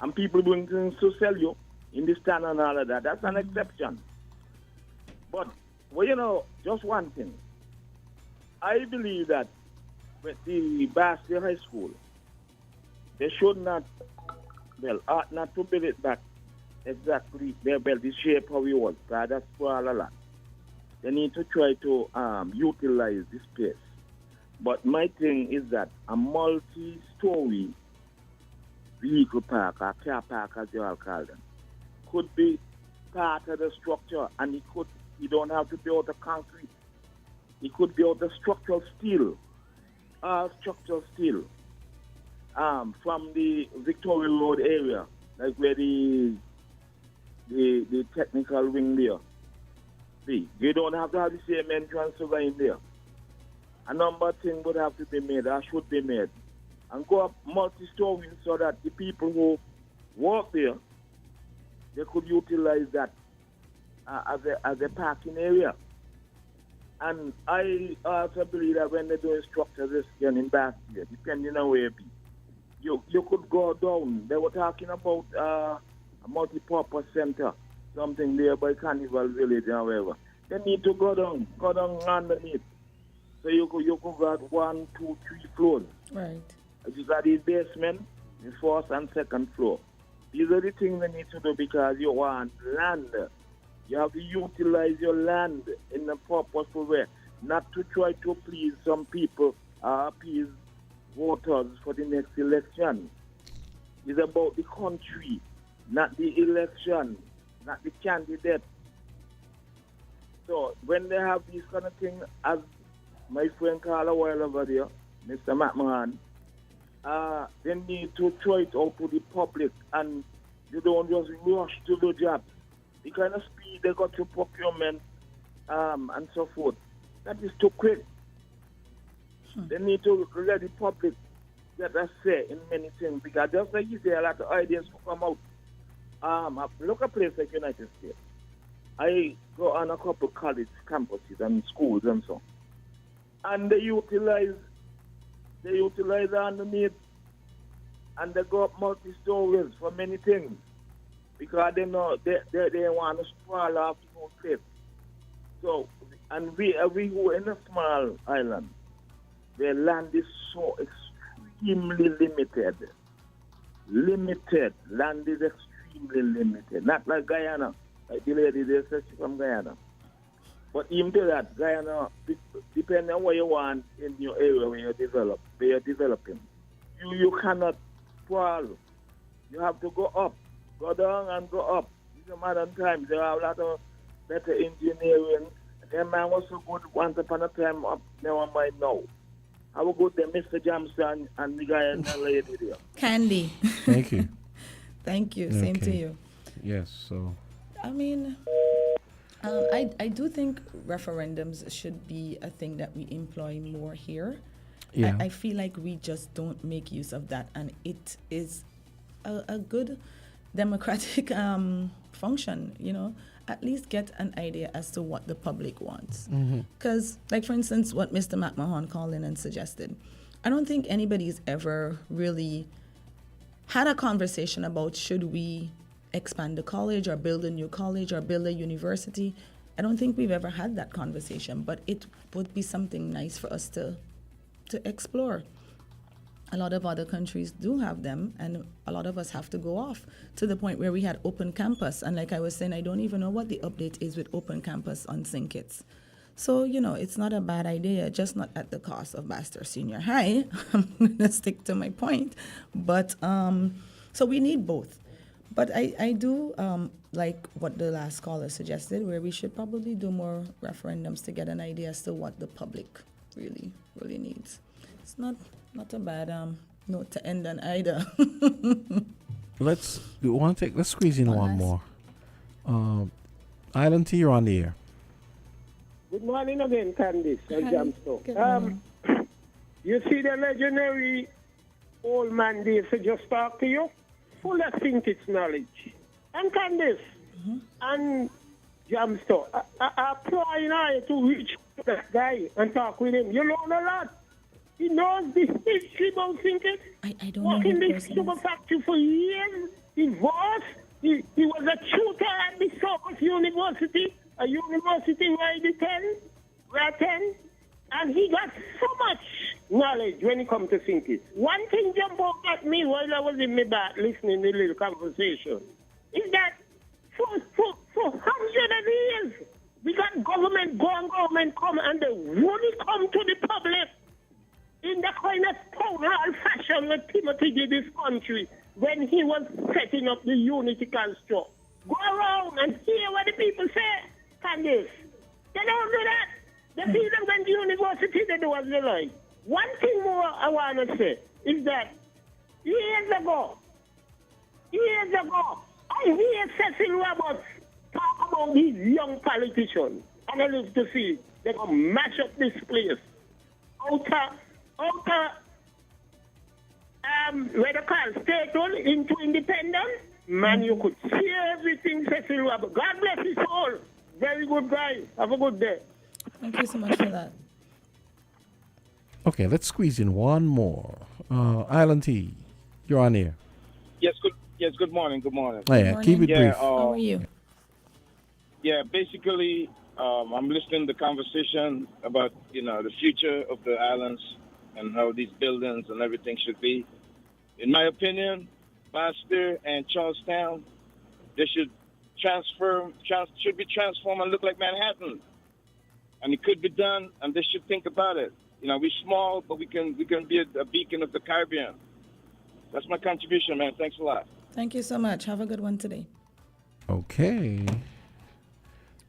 and people bring things to sell you in the stand and all of that. That's an exception. But well, just one thing. I believe that with the Bastille High School, they should not, ought not to build it back exactly the shape how it was, because that's for a lot. They need to try to utilize this space. But my thing is that a multi-story vehicle park, or car park as you all call them, could be part of the structure, and you don't have to build the concrete. It could be out of structural steel, from the Victoria Road area, like where the technical wing there. See, you don't have to have the same entrance over in there. A number of things would have to be made, or should be made, and go up multi-story so that the people who work there, they could utilize that as a parking area. And I also believe that when they do structure this in Bastille, depending on where it be, you could go down. They were talking about a multi-purpose center, something there by Carnival Village or whatever. They need to go down underneath. So you could got 1, 2, 3 floors. Right. You got the basement, the first and second floor. These are the things they need to do because you want land. You have to utilize your land in a purposeful way, not to try to please some people or appease voters for the next election. It's about the country, not the election, not the candidate. So when they have these kind of things, as my friend called a while over there, Mr. McMahon, they need to throw it out to the public, and you don't just rush to the job. The kind of speed they got to procurement and so forth, that is too quick. They need to let the public get a say in many things, because just like you say, a lot of ideas will come out. Look at a place like United States. I go on a couple of college campuses and schools and so on. And they utilize underneath, and they go up multi-stories for many things. Because they know they want to sprawl off the whole place. So, and we who are in a small island, where land is so extremely limited. Land is extremely limited. Not like Guyana, like the lady they said she's from Guyana. But even to that, Guyana, depending on what you want in your area where you're developing, you cannot sprawl. You have to go up. Go down and go up. These are modern times. There are a lot of better engineering Them man was so good once upon a time, never mind now. I will go to Mr. Jamson and the guy and the lady there. Candy. Thank you. Thank you. Same to Okay. you. Yes, so I mean, I do think referendums should be a thing that we employ more here. Yeah. I feel like we just don't make use of that, and it is a good democratic function, you know. At least get an idea as to what the public wants. Because, like, for instance, what Mr. McMahon called in and suggested, I don't think anybody's ever really had a conversation about should we expand the college or build a new college or build a university. I don't think we've ever had that conversation, but it would be something nice for us to explore. A lot of other countries do have them, and a lot of us have to go off to the point where we had open campus. And like I was saying, I don't even know what the update is with open campus on St. Kitts. So, you know, it's not a bad idea, just not at the cost of Baxter Senior High. I'm going to stick to my point. But, so we need both. But I do like what the last caller suggested, where we should probably do more referendums to get an idea as to what the public really needs. It's not a bad note to end on either. let's squeeze in one more. Island T, you're on the air. Good morning again, Candice and Hi. Jamsto. Good morning. You see the legendary old man there to just talk to you? Full of think it's knowledge. And Candice and Jamsto, I apply to reach that guy and talk with him. You learn a lot. He knows the history about thinking. I don't Working know. this sugar factory for years. He was. He was a tutor at the Circus University, a university where he attend, and he got so much knowledge when it comes to thinking. One thing jumped out at me while I was in my bath listening to the little conversation is that for hundreds of years, we got government come, and they only come to the public in the kind of town hall fashion that Timothy did this country when he was setting up the unity construct. Go around and hear what the people say, Candice. They don't do that. They feel them when the university they do as they like. One thing more I want to say is that years ago, I hear Cecil Roberts talk about these young politicians, and I live to see they're going to mash up this place. Where they call state-owned into independent, man, you could see everything Cecil Roberts. God bless his soul. Very good guy. Have a good day. Thank you so much for that. Okay, let's squeeze in one more. Island T, you're on air. Yes, good morning. Good morning. Oh, yeah, keep it brief. How are you? Yeah, basically, I'm listening to the conversation about, the future of the islands and how these buildings and everything should be. In my opinion, Baxter and Charlestown, they should be transformed and look like Manhattan. And it could be done, and they should think about it. We're small, but we can be a beacon of the Caribbean. That's my contribution, man. Thanks a lot. Thank you so much. Have a good one today. Okay.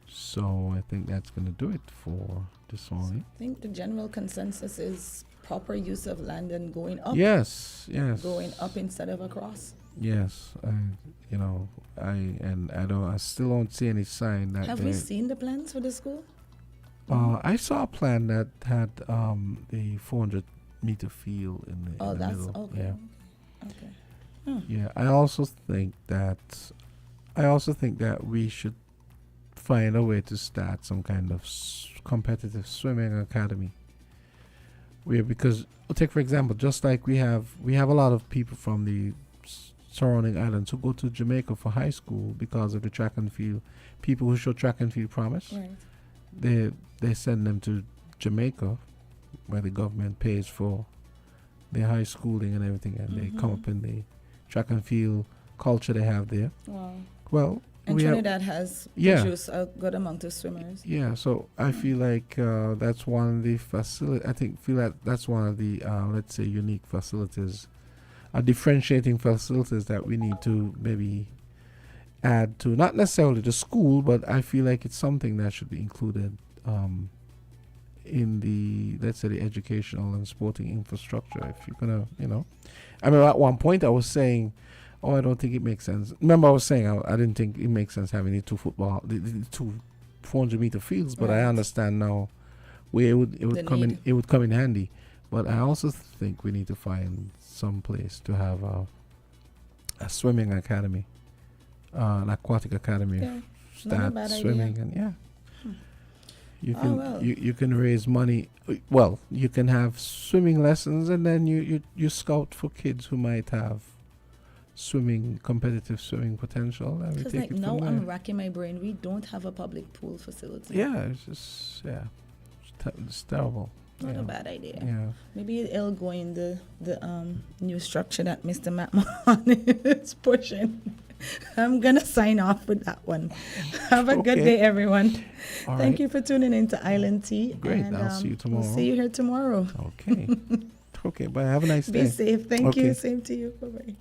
So I think that's going to do it for this morning. I think the general consensus is proper use of land and going up. Yes. Going up instead of across. Yes. I still don't see any sign that. Have we seen the plans for the school? I saw a plan that had the 400-meter field in the middle. Okay. Yeah. Okay. Yeah. I also think that we should find a way to start some kind of competitive swimming academy. Because take for example, just like we have a lot of people from the surrounding islands who go to Jamaica for high school because of the track and field. People who show track and field promise. Right. They send them to Jamaica, where the government pays for their high schooling and everything, and they come up in the track and field culture they have there. Wow. Well, and Trinidad has produced a good amount of swimmers. Yeah, so I feel like that's one of the that's one of the let's say unique facilities, differentiating facilities that we need to maybe add to, not necessarily the school, but I feel like it's something that should be included in the, let's say, the educational and sporting infrastructure. If you're gonna, I mean, at one point I was saying, I don't think it makes sense. Remember, I was saying I didn't think it makes sense having the two 400-meter fields, but I understand now where it would come in handy. But I also think we need to find some place to have a swimming academy, an aquatic academy. Start swimming idea. And you can raise money. Well, you can have swimming lessons, and then you scout for kids who might have competitive swimming potential. Because like now I'm racking my brain. We don't have a public pool facility. Yeah, it's just it's terrible. Not a bad idea. Yeah. Maybe it'll go in the new structure that Mr. McMahon is pushing. I'm going to sign off with that one. Have a good day, everyone. Thank you for tuning in to Island Tea. Great. And, I'll see you tomorrow. We'll see you here tomorrow. Okay. Okay, bye. Have a nice day. Be safe. Thank you. Same to you. Bye-bye.